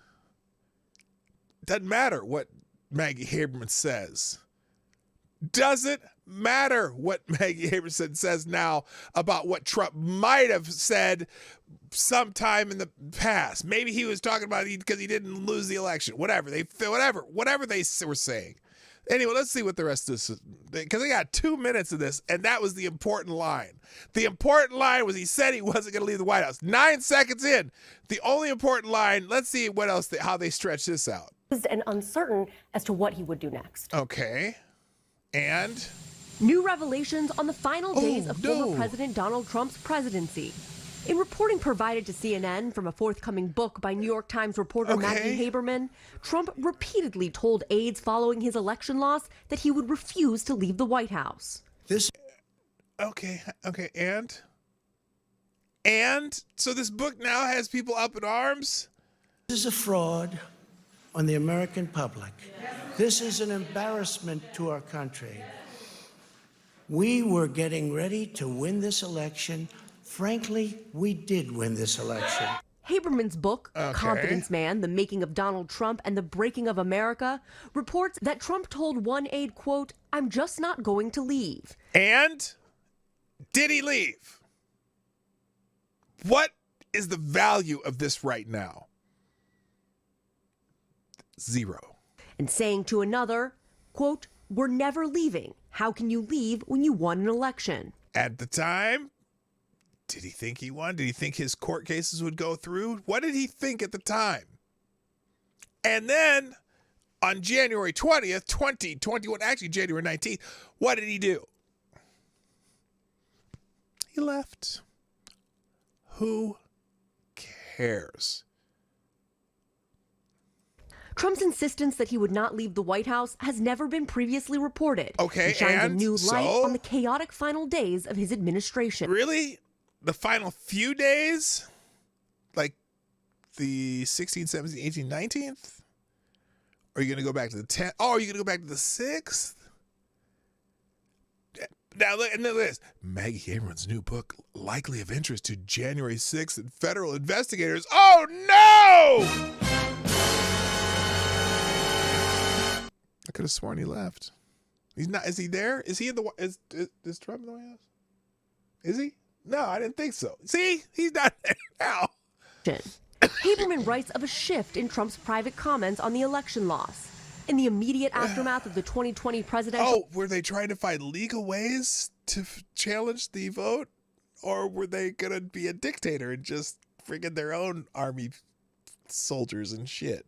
Doesn't matter what Maggie Haberman says. Doesn't matter what Maggie Haberman says now about what Trump might have said sometime in the past. Maybe he was talking about it because he didn't lose the election. Whatever they were saying. Anyway, let's see what the rest of this is, because they got 2 minutes of this, and that was the important line. The important line was he said he wasn't going to leave the White House. 9 seconds in, the only important line, let's see what else, how they stretch this out.
And uncertain as to what he would do next.
Okay.
New revelations on the final days of former President Donald Trump's presidency.
In reporting provided to CNN from a forthcoming book by New York Times reporter Maggie Haberman, Trump repeatedly told aides following his election loss that he would refuse to leave the White House.
Okay, and so this book now has people up in arms?
This is a fraud on the American public. This is an embarrassment to our country. We were getting ready to win this election. Frankly, we did win this election.
Haberman's book, Confidence Man, The Making of Donald Trump and the Breaking of America, reports that Trump told one aide, quote, "I'm just not going to leave."
And did he leave? What is the value of this right now? 0.
And saying to another, quote, "We're never leaving. How can you leave when you won an election?"
At the time, did he think he won? Did he think his court cases would go through? What did he think at the time? And then on January 20th, 2021, actually January 19th, what did he do? He left. Who cares?
Trump's insistence that he would not leave the White House has never been previously reported.
Okay,
and shines
and
a new light
so?
on the chaotic final days of his administration.
Really? The final few days? Like the 16th, 17th, 18th, 19th? Or are you going to go back to the 10th? Oh, are you going to go back to the 6th? Now, look at this. Maggie Haberman's new book, likely of interest to January 6th and federal investigators. Oh, no! I could have sworn he left. He's not. Is he there? Is he in the? Is Trump in the White House? Is he? No, I didn't think so. See, he's not there now.
Haberman writes of a shift in Trump's private comments on the election loss. In the immediate aftermath of the 2020 presidential...
Oh, were they trying to find legal ways to challenge the vote? Or were they going to be a dictator and just friggin' their own army soldiers and shit?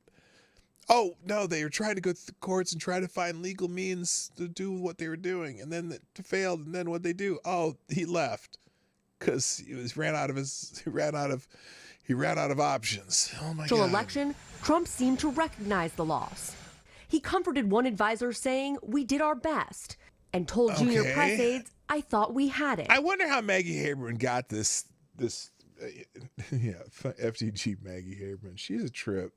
Oh, no, they were trying to go through the courts and try to find legal means to do what they were doing. And then it failed. And then what'd they do? Oh, he left. Because he ran out of options. Oh, my God.
Election, Trump seemed to recognize the loss. He comforted one advisor saying, "We did our best," and told junior press aides, "I thought we had it."
I wonder how Maggie Haberman got this FTG Maggie Haberman. She's a trip.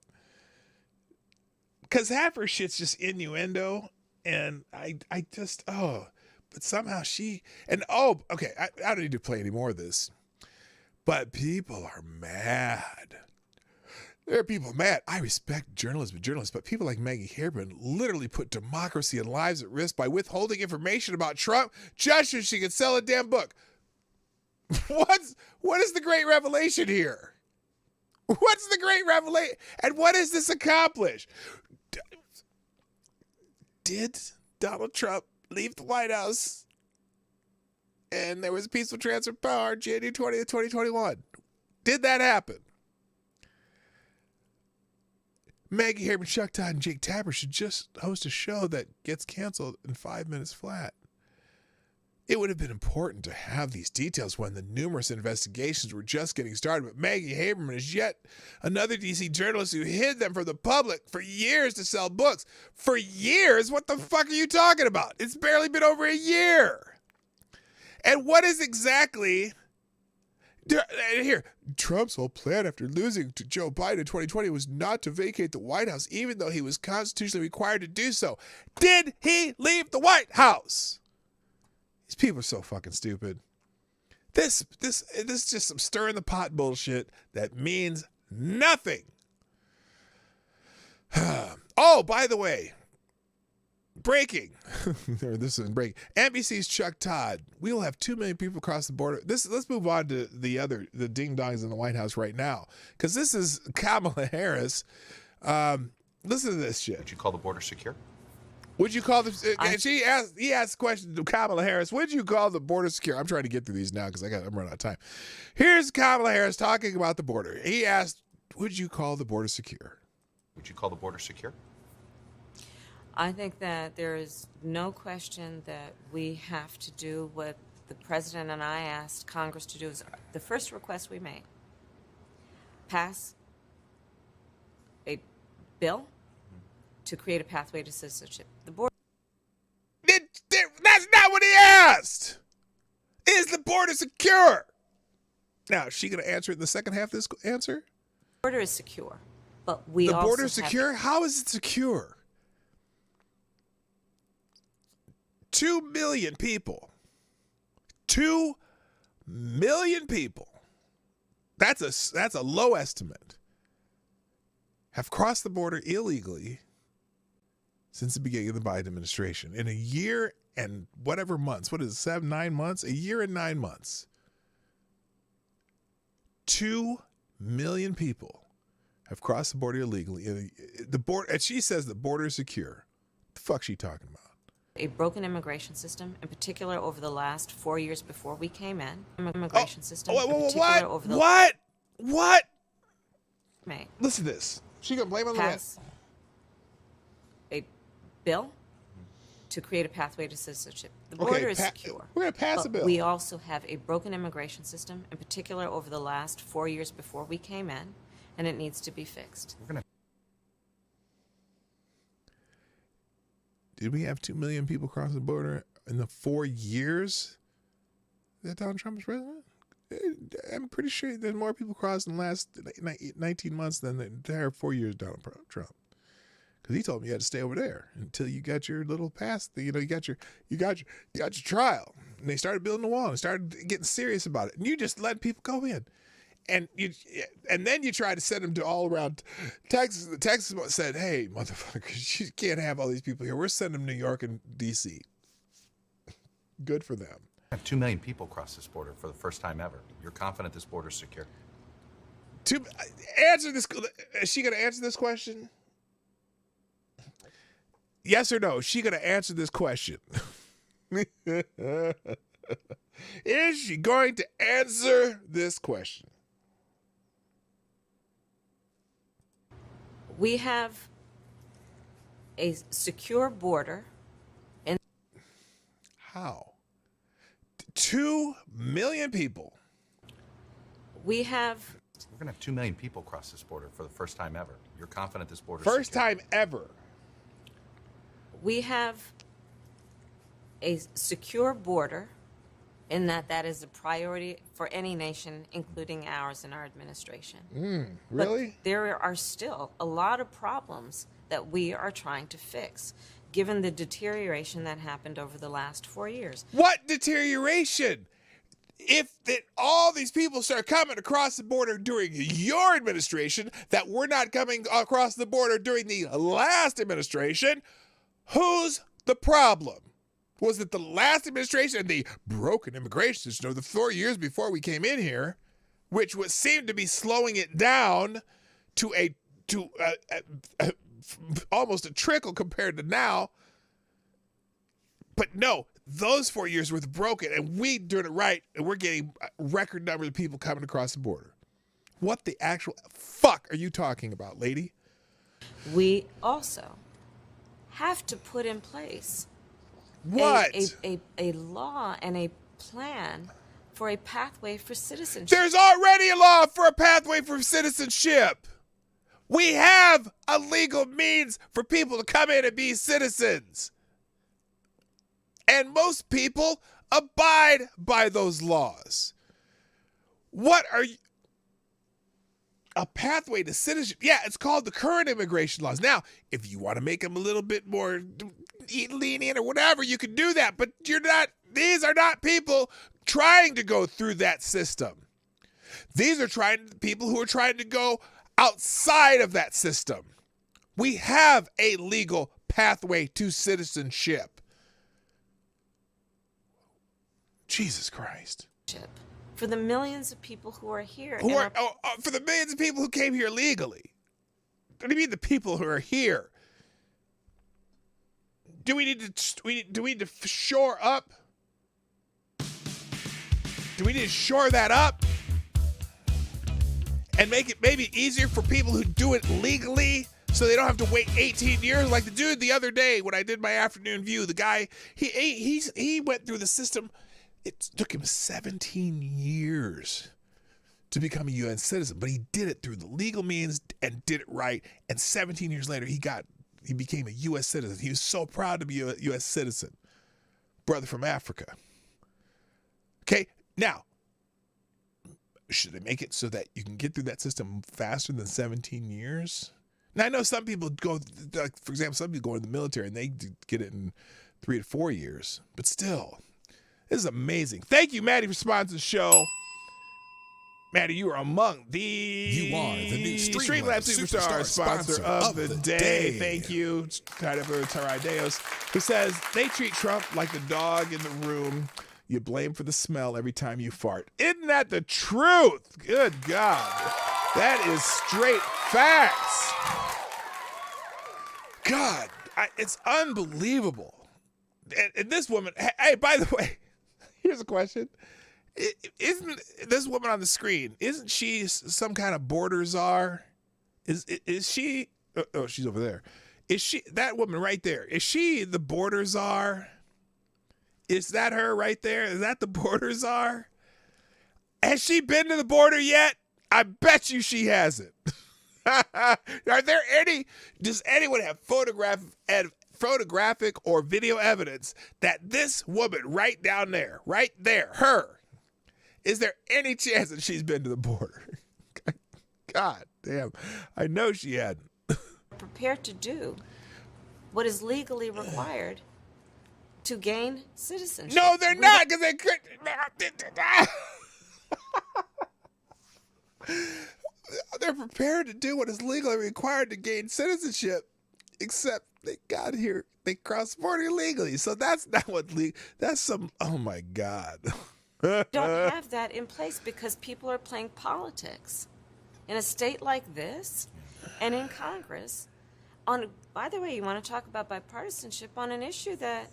Because half her shit's just innuendo, and I just, but somehow she, and I don't need to play any more of this, but people are mad. There are people mad. I respect journalists, but people like Maggie Haberman literally put democracy and lives at risk by withholding information about Trump just so she could sell a damn book. What is the great revelation here? What's the great revelation? And what does this accomplish? Did Donald Trump leave the White House and there was a peaceful transfer of power January 20th, 2021? Did that happen? Maggie Haberman, Chuck Todd, and Jake Tapper should just host a show that gets canceled in 5 minutes flat. It would have been important to have these details when the numerous investigations were just getting started, but Maggie Haberman is yet another D.C. journalist who hid them from the public for years to sell books. For years? What the fuck are you talking about? It's barely been over a year. And what is exactly... Here, Trump's whole plan after losing to Joe Biden in 2020 was not to vacate the White House, even though he was constitutionally required to do so. Did he leave the White House? These people are so fucking stupid. This is just some stir in the pot bullshit that means nothing. Oh, by the way, breaking. This isn't breaking. NBC's Chuck Todd. We will have 2 million people across the border. Let's move on to the ding dongs in the White House right now, because this is Kamala Harris. Listen to this shit.
Would you call the border secure?
Would you call he asked the question to Kamala Harris. Would you call the border secure? I'm trying to get through these now because I'm running out of time. Here's Kamala Harris talking about the border. He asked, "Would you call the border secure?"
Would you call the border secure?
I think that there is no question that we have to do what
the president and I asked Congress to do is the first request we made: pass a bill to create a pathway to citizenship. The border.
That's not what he asked. Is the border secure? Now, is she going to answer it in the second half of this answer?
The border is secure, but we
the
also
border is secure? How is it secure? 2 million people. 2 million people. That's a low estimate. Have crossed the border illegally since the beginning of the Biden administration. In a year and whatever months. What is it, 7, 9 months? A year and 9 months. 2 million people have crossed the border illegally. And she says the border is secure. What the fuck's she talking about?
A broken immigration system, in particular over the last 4 years before we came in. Immigration system.
What?
May.
Listen to this. She gonna blame on the
pass a bill to create a pathway to citizenship. The border is secure.
We're gonna pass a bill.
We also have a broken immigration system, in particular over the last 4 years before we came in, and it needs to be fixed.
Did we have 2 million people cross the border in the 4 years that Donald Trump was president? I'm pretty sure there's more people crossed in the last 19 months than the entire 4 years of Donald Trump. Because he told me you had to stay over there until you got your little pass. You got your trial. And they started building the wall and started getting serious about it. And you just let people go in. And then you try to send them to all around Texas. The Texas said, "Hey, motherfuckers, you can't have all these people here. We're sending them to New York and D.C." Good for them.
2 million people cross this border for the first time ever. You're confident this border is secure?
Answer this. Is she going to answer this question? Yes or no? Is she going to answer this question? Is she going to answer this question?
We have a secure border.
How? 2 million people.
We have.
We're going to have 2 million people cross this border for the first time ever. You're confident this border is
first
secure?
time ever.
We have a secure border in that is a priority for any nation, including ours and our administration.
Really?
But there are still a lot of problems that we are trying to fix, given the deterioration that happened over the last 4 years.
What deterioration? If all these people start coming across the border during your administration that were not coming across the border during the last administration, who's the problem? Was it the last administration and the broken immigration system of the 4 years before we came in here, which would seem to be slowing it down to almost a trickle compared to now? But no, those 4 years were broken, and we doing it right, and we're getting record numbers of people coming across the border. What the actual fuck are you talking about, lady?
We also have to put in place
what?
A law and a plan for a pathway for citizenship.
There's already a law for a pathway for citizenship. We have a legal means for people to come in and be citizens. And most people abide by those laws. What are you? A pathway to citizenship. Yeah, it's called the current immigration laws. Now, if you want to make them a little bit more lenient or whatever, you can do that. But these are not people trying to go through that system. These are people who are trying to go outside of that system. We have a legal pathway to citizenship. Jesus Christ.
For the millions of people who are here.
For the millions of people who came here legally. What do you mean the people who are here? Do we need to shore up? Do we need to shore that up? And make it maybe easier for people who do it legally so they don't have to wait 18 years like the dude the other day when I did my afternoon view. The guy, he went through the system It took him 17 years to become a U.S. citizen, but he did it through the legal means and did it right. And 17 years later, he became a U.S. citizen. He was so proud to be a U.S. citizen. Brother from Africa. Okay, now, should they make it so that you can get through that system faster than 17 years? Now, I know some people go, like, for example, some people go in the military and they get it in 3 to 4 years. But still, this is amazing. Thank you, Maddie, for sponsoring the show. Maddie, you are among the...
You are the new
Streamlabs Superstar sponsor of the day. Thank you, kind of Taradeos, who says, they treat Trump like the dog in the room you blame for the smell every time you fart. Isn't that the truth? Good God. That is straight facts. God, it's unbelievable. And this woman, hey, by the way, here's a question. Isn't this woman on the screen, isn't she some kind of border czar? Is she, oh, she's over there. Is she, that woman right there, is she the border czar? Is that her right there? Is that the border czar? Has she been to the border yet? I bet you she hasn't. Are there any, does anyone have photographic or video evidence that this woman right down there, her, is there any chance that she's been to the border? God damn, I know she hadn't.
Prepared to do what is legally required to gain citizenship.
No, they're not, because they could. They're prepared to do what is legally required to gain citizenship, except they got here, they crossed the border illegally. So that's not what that's some, oh my God.
Don't have that in place because people are playing politics in a state like this and in Congress. By the way, you want to talk about bipartisanship on an issue that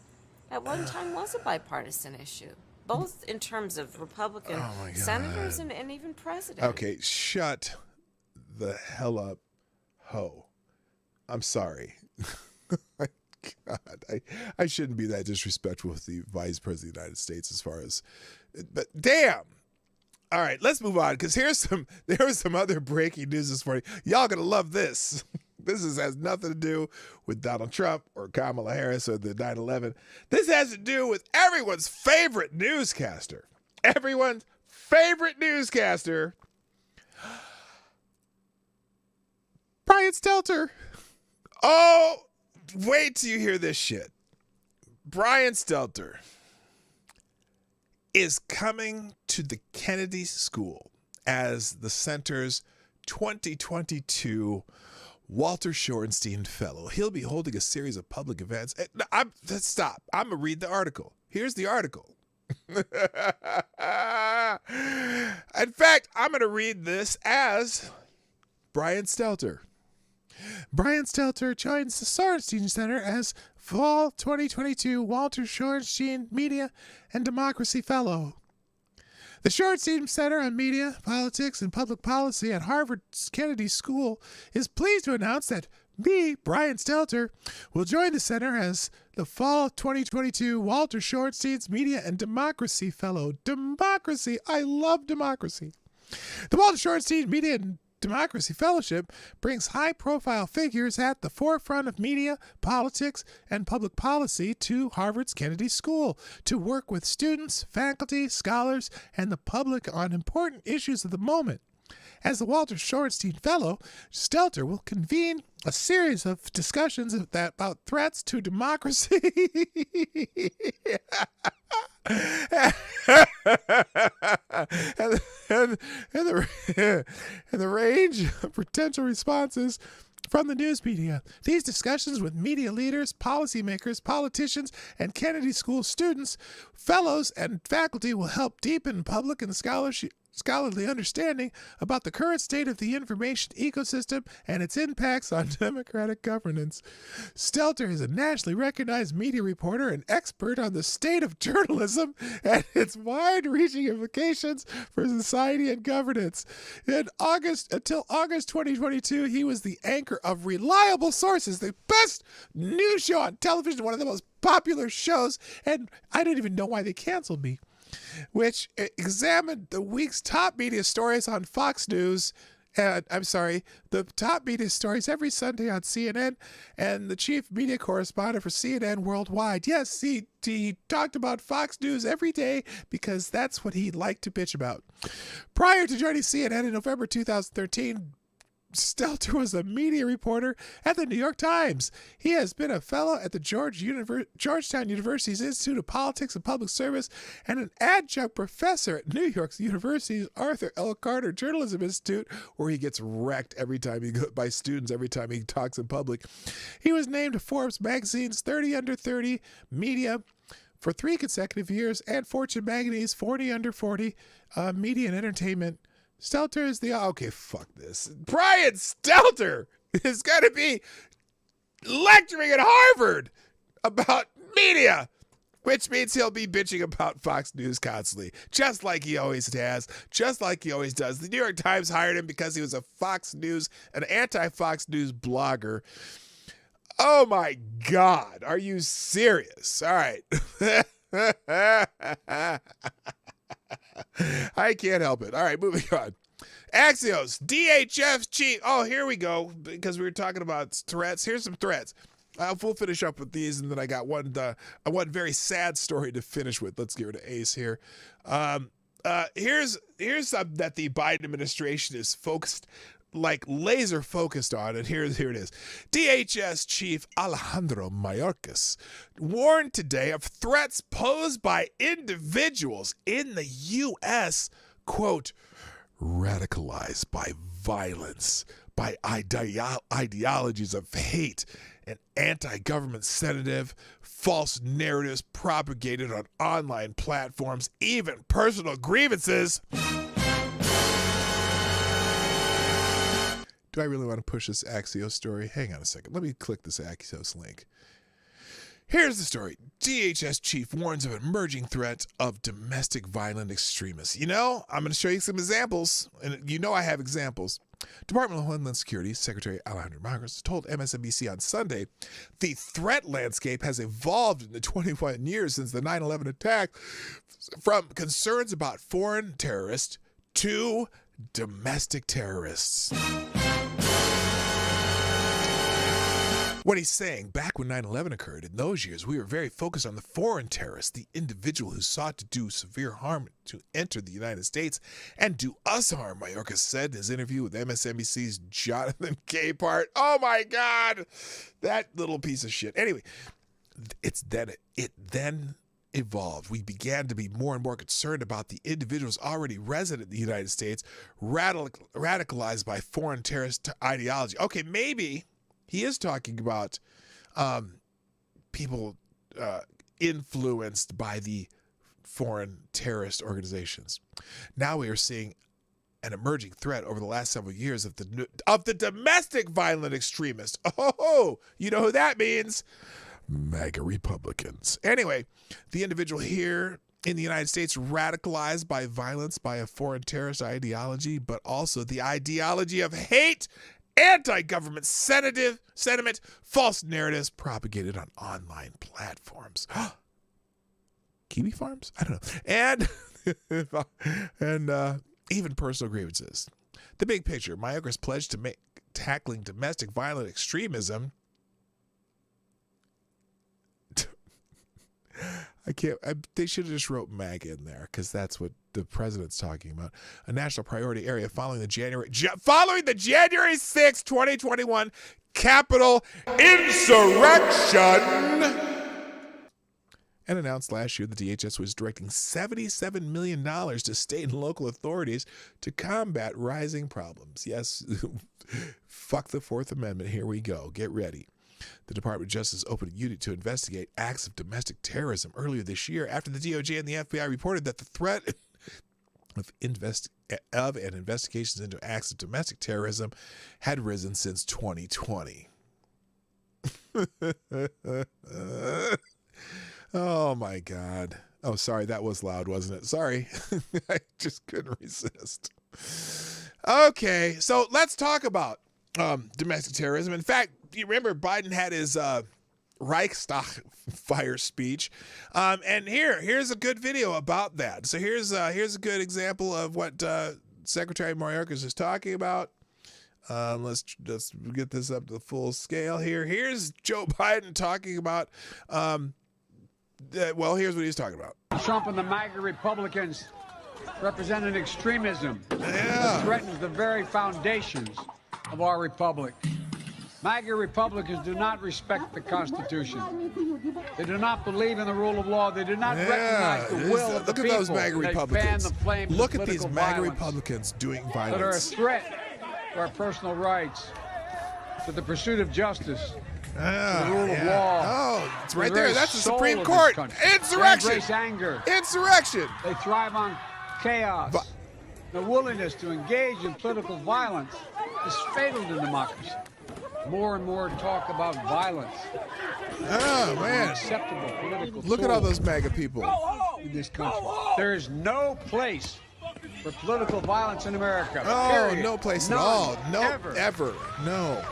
at one time was a bipartisan issue, both in terms of Republican senators and even presidents.
Okay, shut the hell up, ho. I'm sorry. God, I shouldn't be that disrespectful with the Vice President of the United States as far as, but damn. All right, let's move on, because there was some other breaking news this morning. Y'all gonna love this. This has nothing to do with Donald Trump or Kamala Harris or the 9/11. This has to do with everyone's favorite newscaster. Everyone's favorite newscaster, Brian Stelter. Oh, wait till you hear this shit. Brian Stelter is coming to the Kennedy School as the center's 2022 Walter Shorenstein Fellow. He'll be holding a series of public events. Stop. I'm going to read the article. Here's the article. In fact, I'm going to read this as Brian Stelter. Brian Stelter joins the Shorenstein Center as Fall 2022 Walter Shorenstein Media and Democracy Fellow. The Shorenstein Center on Media, Politics, and Public Policy at Harvard's Kennedy School is pleased to announce that me, Brian Stelter, will join the center as the Fall 2022 Walter Shorenstein's Media and Democracy Fellow. Democracy. I love democracy. The Walter Shorenstein Media and Democracy Fellowship brings high-profile figures at the forefront of media, politics, and public policy to Harvard's Kennedy School to work with students, faculty, scholars, and the public on important issues of the moment. As the Walter Shorenstein Fellow, Stelter will convene a series of discussions about threats to democracy and the range of potential responses from the news media. These discussions with media leaders, policymakers, politicians, and Kennedy School students, fellows, and faculty will help deepen public and scholarly understanding about the current state of the information ecosystem and its impacts on democratic governance. Stelter is a nationally recognized media reporter and expert on the state of journalism and its wide-reaching implications for society and governance. Until August 2022, he was the anchor of Reliable Sources, the best news show on television, one of the most popular shows, and I don't even know why they canceled me. which examined the week's top media stories on Fox News. The top media stories every Sunday on CNN, and the chief media correspondent for CNN Worldwide. Yes, he talked about Fox News every day because that's what he liked to bitch about. Prior to joining CNN in November 2013, Stelter was a media reporter at the New York Times. He has been a fellow at the Georgetown University's Institute of Politics and Public Service and an adjunct professor at New York University's Arthur L. Carter Journalism Institute, where he gets wrecked by students every time he talks in public. He was named to Forbes magazine's 30 Under 30 Media for 3 consecutive years and Fortune magazine's 40 Under 40 Media and Entertainment. Stelter is okay, fuck this. Brian Stelter is going to be lecturing at Harvard about media, which means he'll be bitching about Fox News constantly, just like he always has, just like he always does. The New York Times hired him because he was an anti-Fox News blogger. Oh my God, are you serious? All right. I can't help it. All right, moving on. Axios, DHS chief. Oh, here we go, because we were talking about threats. Here's some threats. We'll finish up with these, and then I got one very sad story to finish with. Let's give it to Ace here. Here's something that the Biden administration is laser focused on, and here it is. DHS Chief Alejandro Mayorkas warned today of threats posed by individuals in the U.S., quote, radicalized by violence, by ideologies of hate and anti-government sentiment, false narratives propagated on online platforms, even personal grievances. Do I really want to push this Axios story? Hang on a second. Let me click this Axios link. Here's the story. DHS chief warns of emerging threat of domestic violent extremists. I'm going to show you some examples, and I have examples. Department of Homeland Security Secretary Alejandro Mayorkas told MSNBC on Sunday the threat landscape has evolved in the 21 years since the 9/11 attack from concerns about foreign terrorists to domestic terrorists. What he's saying, back when 9/11 occurred, in those years, we were very focused on the foreign terrorist, the individual who sought to do severe harm to enter the United States and do us harm, Mayorkas said in his interview with MSNBC's Jonathan Capehart. Oh my God, that little piece of shit. Anyway, it then evolved. We began to be more and more concerned about the individuals already resident in the United States, radicalized by foreign terrorist ideology. Okay, maybe he is talking about people influenced by the foreign terrorist organizations. Now we are seeing an emerging threat over the last several years of the domestic violent extremists. Oh, you know who that means? MAGA Republicans. Anyway, the individual here in the United States radicalized by violence by a foreign terrorist ideology, but also the ideology of hate, anti-government sentiment, false narratives propagated on online platforms. Kiwi farms? I don't know. And even personal grievances. The big picture, Mayorkas pledged to tackling domestic violent extremism. They should have just wrote MAGA in there, because that's what the president's talking about. A national priority area following the January 6th, 2021 Capitol insurrection. And announced last year the DHS was directing $77 million to state and local authorities to combat rising problems. Yes, fuck the Fourth Amendment. Here we go. Get ready. The Department of Justice opened a unit to investigate acts of domestic terrorism earlier this year after the DOJ and the FBI reported that the threat of investigations into acts of domestic terrorism had risen since 2020. Oh my God. Oh, sorry, that was loud, wasn't it? Sorry. I just couldn't resist. Okay, so let's talk about domestic terrorism. In fact, you remember Biden had his Reichstag fire speech. And here's a good video about that. So here's a good example of what Secretary Mayorkas is talking about. Let's get this up to the full scale here. Here's Joe Biden talking about, here's what he's talking about.
Trump and the MAGA Republicans represent an extremism that threatens the very foundations of our republic. MAGA Republicans do not respect the Constitution. They do not believe in the rule of law. They do not recognize the will of the people.
Look at those MAGA Republicans.
Fan the flames
Look
of
at these
political
MAGA
violence
Republicans doing violence.
that are a threat to our personal rights, to the pursuit of justice, to the rule of law.
Oh, it's right
the
there.
very
That's the
soul
Supreme
of
Court.
this country.
Insurrection.
They embrace anger.
Insurrection.
They thrive on chaos. The willingness to engage in political violence is fatal to democracy. More and more talk about violence.
Oh, man.
Acceptable political
Look at all
tool
those MAGA people.
in this country. There is no place for political violence in America.
Oh,
period.
no place
None,
at all. No,
ever.
No.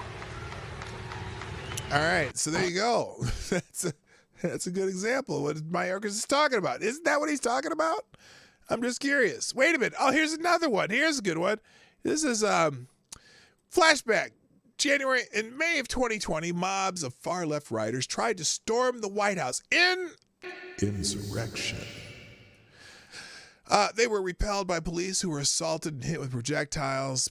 All right, so there you go. That's a good example of what Mayorkas is talking about. Isn't that what he's talking about? I'm just curious. Wait a minute. Oh, here's another one. Here's a good one. This is flashback. In May of 2020, mobs of far-left writers tried to storm the White House in insurrection. They were repelled by police who were assaulted and hit with projectiles.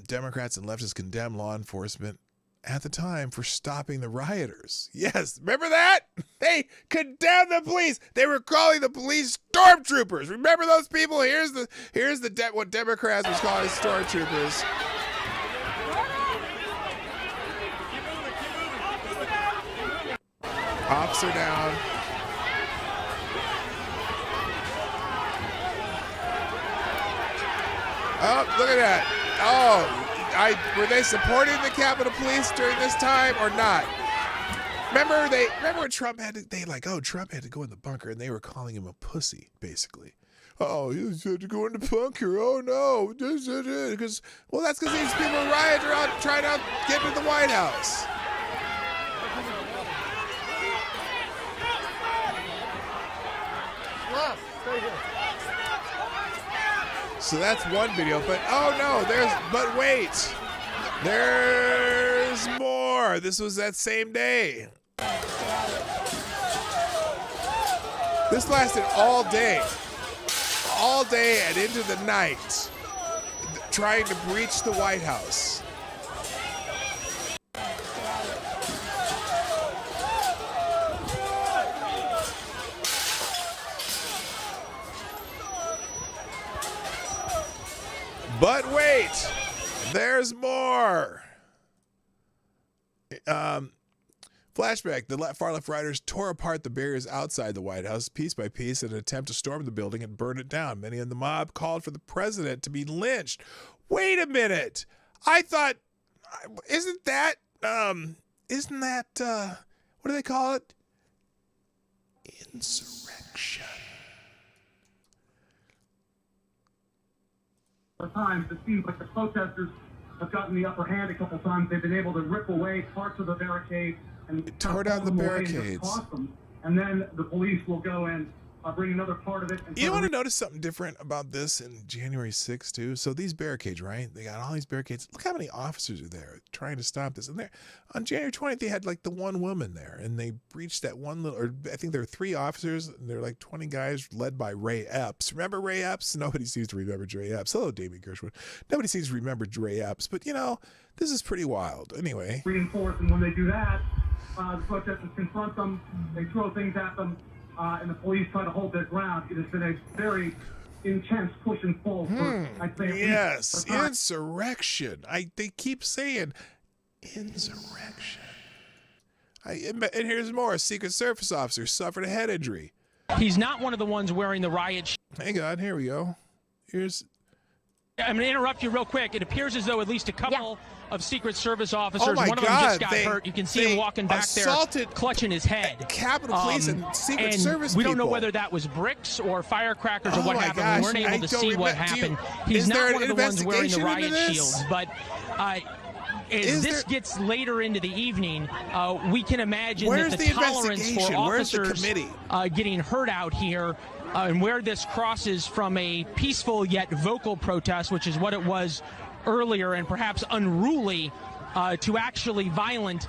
Democrats and leftists condemned law enforcement at the time for stopping the rioters. Yes, remember that? They condemned the police. They were calling the police stormtroopers. Remember those people? Here's what Democrats was calling stormtroopers. Officer down. Oh, look at that. Oh, were they supporting the Capitol Police during this time or not? Remember when Trump had to go in the bunker and they were calling him a pussy, basically. Oh, he had to go in the bunker. Oh no. Because that's because these people riot around trying to get into the White House. So that's one video, but wait, there's more. This was that same day. This lasted all day and into the night, trying to breach the White House. But wait, there's more. Flashback, the far-left rioters tore apart the barriers outside the White House piece by piece in an attempt to storm the building and burn it down. Many in the mob called for the president to be lynched. Wait a minute. I thought, isn't that, what do they call it? Insurrection.
Times it seems like the protesters have gotten the upper hand a couple times. They've been able to rip away parts of the barricade and
tore down the barricades.
And then the police will go and bring another part of it. And
you want to notice something different about this in January 6th too? So these barricades, right? They got all these barricades. Look how many officers are there trying to stop this. And there, on January 20th, they had like the one woman there, and they breached that one little. Or I think there were 3 officers, and there were like 20 guys led by Ray Epps. Remember Ray Epps? Nobody seems to remember Ray Epps. Hello, Damien Gershwin. Nobody seems to remember Ray Epps, but this is pretty wild. Anyway,
reinforce, and when they do that, the protesters confront them. They throw things at them. And the police try to hold their ground. It has been a very intense push and pull for, I'd say,
yes, insurrection. They keep saying insurrection. And here's more. A Secret Service officer suffered a head injury.
He's not one of the ones wearing the riot.
Hang on, here we go.
I'm going to interrupt you real quick. It appears as though at least a couple of Secret Service officers,
one
of them just got hurt. You can see him walking back there, clutching his head.
Capitol Police and Secret Service
we don't
people.
know whether that was bricks or firecrackers or what happened. We weren't able to see what happened.
Is
He's
there
not one
an
of the ones wearing the
investigation
riot
into this?
shields, but as this gets later into the evening, we can imagine that the tolerance for officers getting hurt out here, and where this crosses from a peaceful yet vocal protest, which is what it was earlier, and perhaps unruly, to actually violent.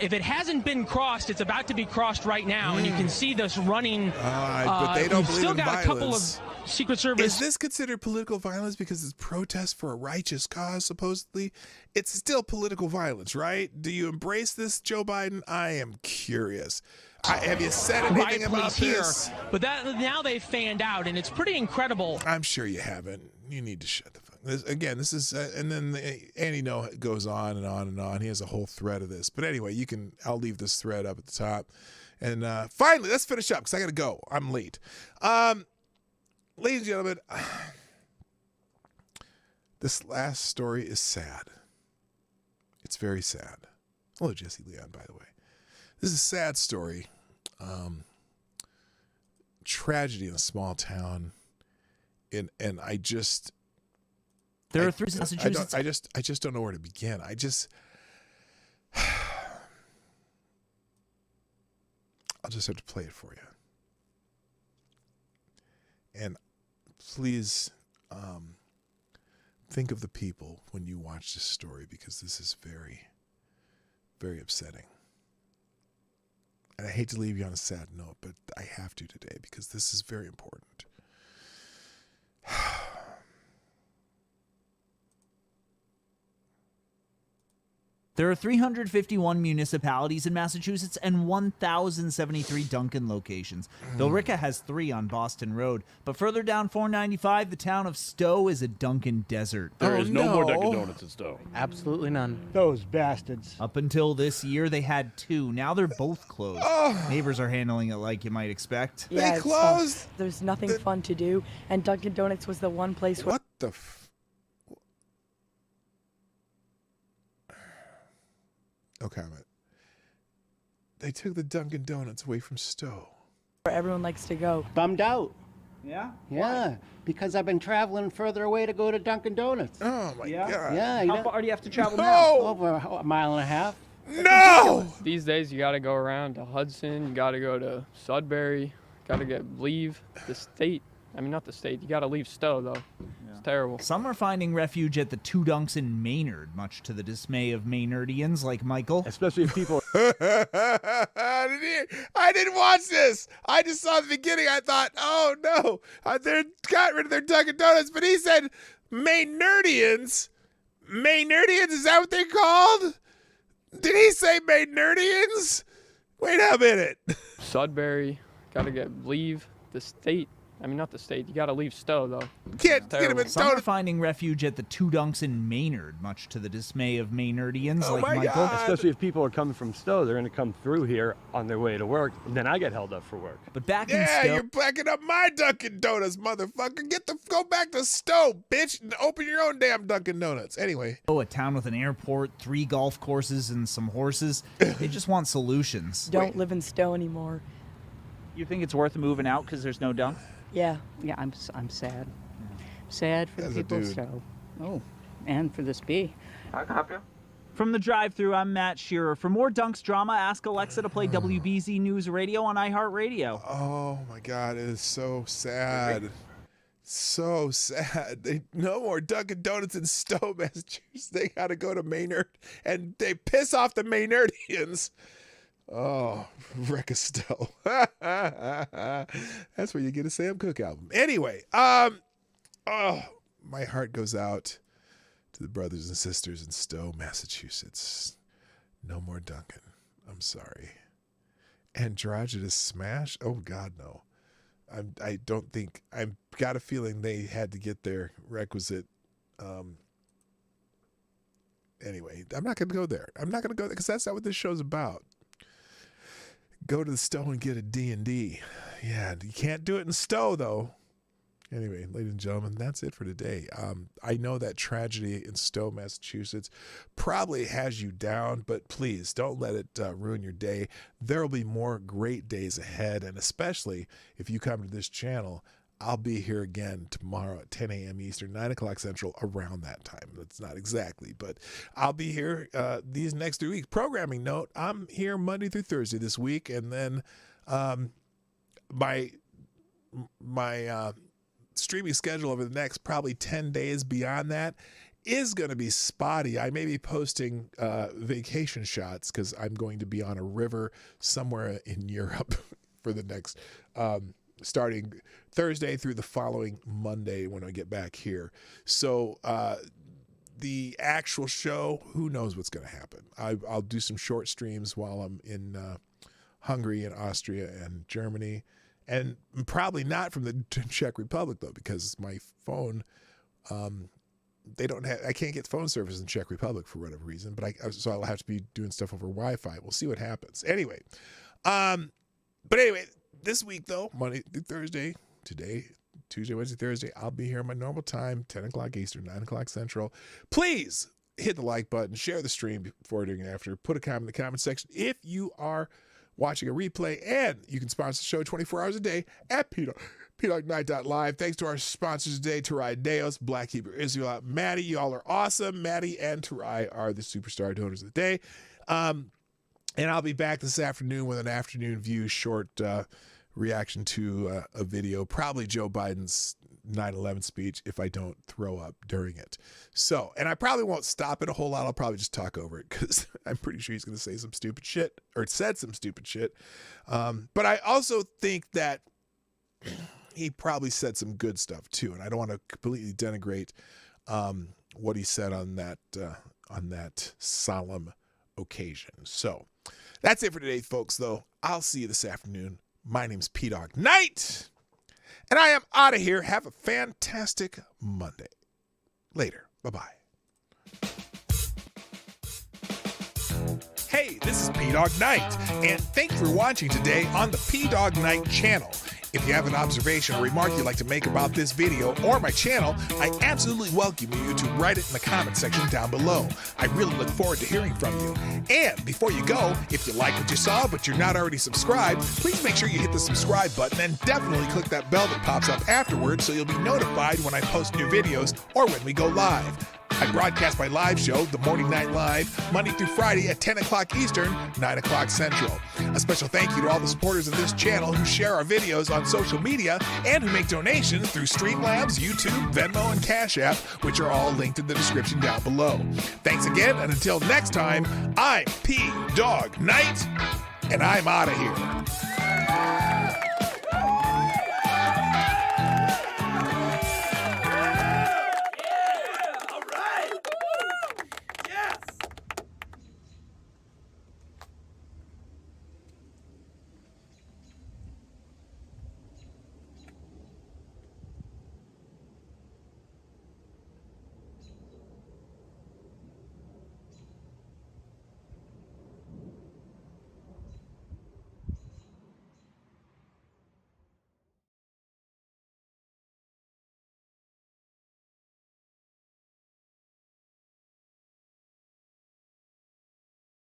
If it hasn't been crossed, it's about to be crossed right now, and you can see this running.
But they don't believe
still
in
got
violence.
a couple of Secret Service.
Is this considered political violence because it's protest for a righteous cause, supposedly? It's still political violence, right? Do you embrace this, Joe Biden? I am curious. Have you said anything about this?
But now they've fanned out, and it's pretty incredible.
I'm sure you haven't. You need to shut the fuck. This is, and then Andy goes on and on and on. He has a whole thread of this. But anyway, I'll leave this thread up at the top. And finally, let's finish up because I got to go. I'm late. Ladies and gentlemen, this last story is sad. It's very sad. Hello, Jesse Leon, by the way. This is a sad story. Tragedy in a small town. And I just...
There are 3 in Massachusetts.
I just don't know where to begin. I'll just have to play it for you. And please think of the people when you watch this story, because this is very, very upsetting. And I hate to leave you on a sad note, but I have to today because this is very important.
There are 351 municipalities in Massachusetts and 1,073 Dunkin' locations. Billerica has 3 on Boston Road. But further down 495, the town of Stowe is a Dunkin' desert.
There is no more Dunkin' Donuts in Stowe.
Absolutely none. Those bastards.
Up until this year, they had 2. Now they're both closed. Neighbors are handling it like you might expect.
Yeah,
they closed.
There's nothing fun to do, and Dunkin' Donuts was the one place where...
What the Okay, they took the Dunkin' Donuts away from Stowe.
where everyone likes to go.
Bummed out.
Yeah?
Yeah,
Why?
because I've been traveling further away to go to Dunkin' Donuts.
Oh, my God.
Yeah.
How far do you have to travel now?
Over a mile and a half.
No!
These days, you got to go around to Hudson. You got to go to Sudbury. Got to leave the state. I mean, not the state. You got to leave Stowe, though. It's terrible.
Some are finding refuge at the 2 Dunks in Maynard, much to the dismay of Maynardians like Michael.
Especially if people...
I didn't watch this. I just saw the beginning. I thought, oh, no. They got rid of their Dunkin' Donuts. But he said Maynardians. Maynardians, is that what they're called? Did he say Maynardians? Wait a minute.
Sudbury. Got to leave the state. I mean, not the state. You got to leave Stowe, though.
Can't get him in
Some are finding refuge at the 2 Dunks in Maynard, much to the dismay of Maynardians like Michael.
God. Especially if people are coming from Stowe, they're going to come through here on their way to work. Then I get held up for work.
But back in
Yeah,
Stowe,
you're backing up my Dunkin' Donuts, motherfucker. Go back to Stowe, bitch, and open your own damn Dunkin' Donuts. Anyway.
a town with an airport, 3 golf courses, and some horses. They just want solutions.
Don't live in Stowe anymore.
You think it's worth moving out because there's no dunk?
Yeah.
Yeah, I'm sad. Sad for the people of Stowe. Oh, and for this bee.
I can help you. From the drive-thru, I'm Matt Shearer. For more Dunks drama, ask Alexa to play WBZ News Radio on iHeartRadio.
Oh my God, it is so sad. So sad. No more Dunkin' Donuts in Stowe, Massachusetts. They got to go to Maynard, and they piss off the Maynardians. Oh, Wreck of Stowe. That's where you get a Sam Cooke album. Anyway, my heart goes out to the brothers and sisters in Stowe, Massachusetts. No more Dunkin'. I'm sorry. Androgynous smash? Oh God, no. I don't think. I've got a feeling they had to get their requisite. Anyway, I'm not going to go there. I'm not going to go there because that's not what this show's about. Go to the Stowe and get a D&D. Yeah, you can't do it in Stowe, though. Anyway, ladies and gentlemen, that's it for today. I know that tragedy in Stowe, Massachusetts probably has you down, but please don't let it ruin your day. There will be more great days ahead, and especially if you come to this channel, I'll be here again tomorrow at 10 a.m. Eastern, 9 o'clock Central, around that time. That's not exactly, but I'll be here these next 3 weeks. Programming note, I'm here Monday through Thursday this week, and then my streaming schedule over the next probably 10 days beyond that is going to be spotty. I may be posting vacation shots because I'm going to be on a river somewhere in Europe for the next starting Thursday through the following Monday when I get back here. So the actual show, who knows what's going to happen. I'll do some short streams while I'm in Hungary and Austria and Germany, and probably not from the Czech Republic though, because my phone, I can't get phone service in Czech Republic for whatever reason, so I'll have to be doing stuff over Wi-Fi. We'll see what happens. Anyway, this week though, Monday through Thursday, today, Tuesday, Wednesday, Thursday, I'll be here at my normal time, 10 o'clock Eastern, 9 o'clock Central. Please hit the like button, share the stream before, during, and after. Put a comment in the comment section if you are watching a replay, and you can sponsor the show 24 hours a day at PDogNight.live. Thanks to our sponsors today, Tarai Deos, Black Hebrew Israel, Maddie. Y'all are awesome. Maddie and Tarai are the superstar donors of the day. And I'll be back this afternoon with an afternoon view short reaction to a video, probably Joe Biden's 9/11 speech, if I don't throw up during it. So, and I probably won't stop it a whole lot. I'll probably just talk over it because I'm pretty sure he's going to say some stupid shit, or said some stupid shit. But I also think that he probably said some good stuff too, and I don't want to completely denigrate what he said on that solemn occasion. So that's it for today, folks, though. I'll see you this afternoon. My name's P-Dog Night, and I am out of here. Have a fantastic Monday. Later. Bye-bye. Hey, this is P-Dog Night, and thank you for watching today on the P-Dog Night channel. If you have an observation or remark you'd like to make about this video or my channel, I absolutely welcome you to write it in the comment section down below. I really look forward to hearing from you. And before you go, if you like what you saw but you're not already subscribed, please make sure you hit the subscribe button and definitely click that bell that pops up afterwards so you'll be notified when I post new videos or when we go live. I broadcast my live show, The Morning Night Live, Monday through Friday at 10 o'clock Eastern, 9 o'clock Central. A special thank you to all the supporters of this channel who share our videos on social media and who make donations through Streamlabs, YouTube, Venmo, and Cash App, which are all linked in the description down below. Thanks again, and until next time, I'm P-Dog Night, and I'm out of here.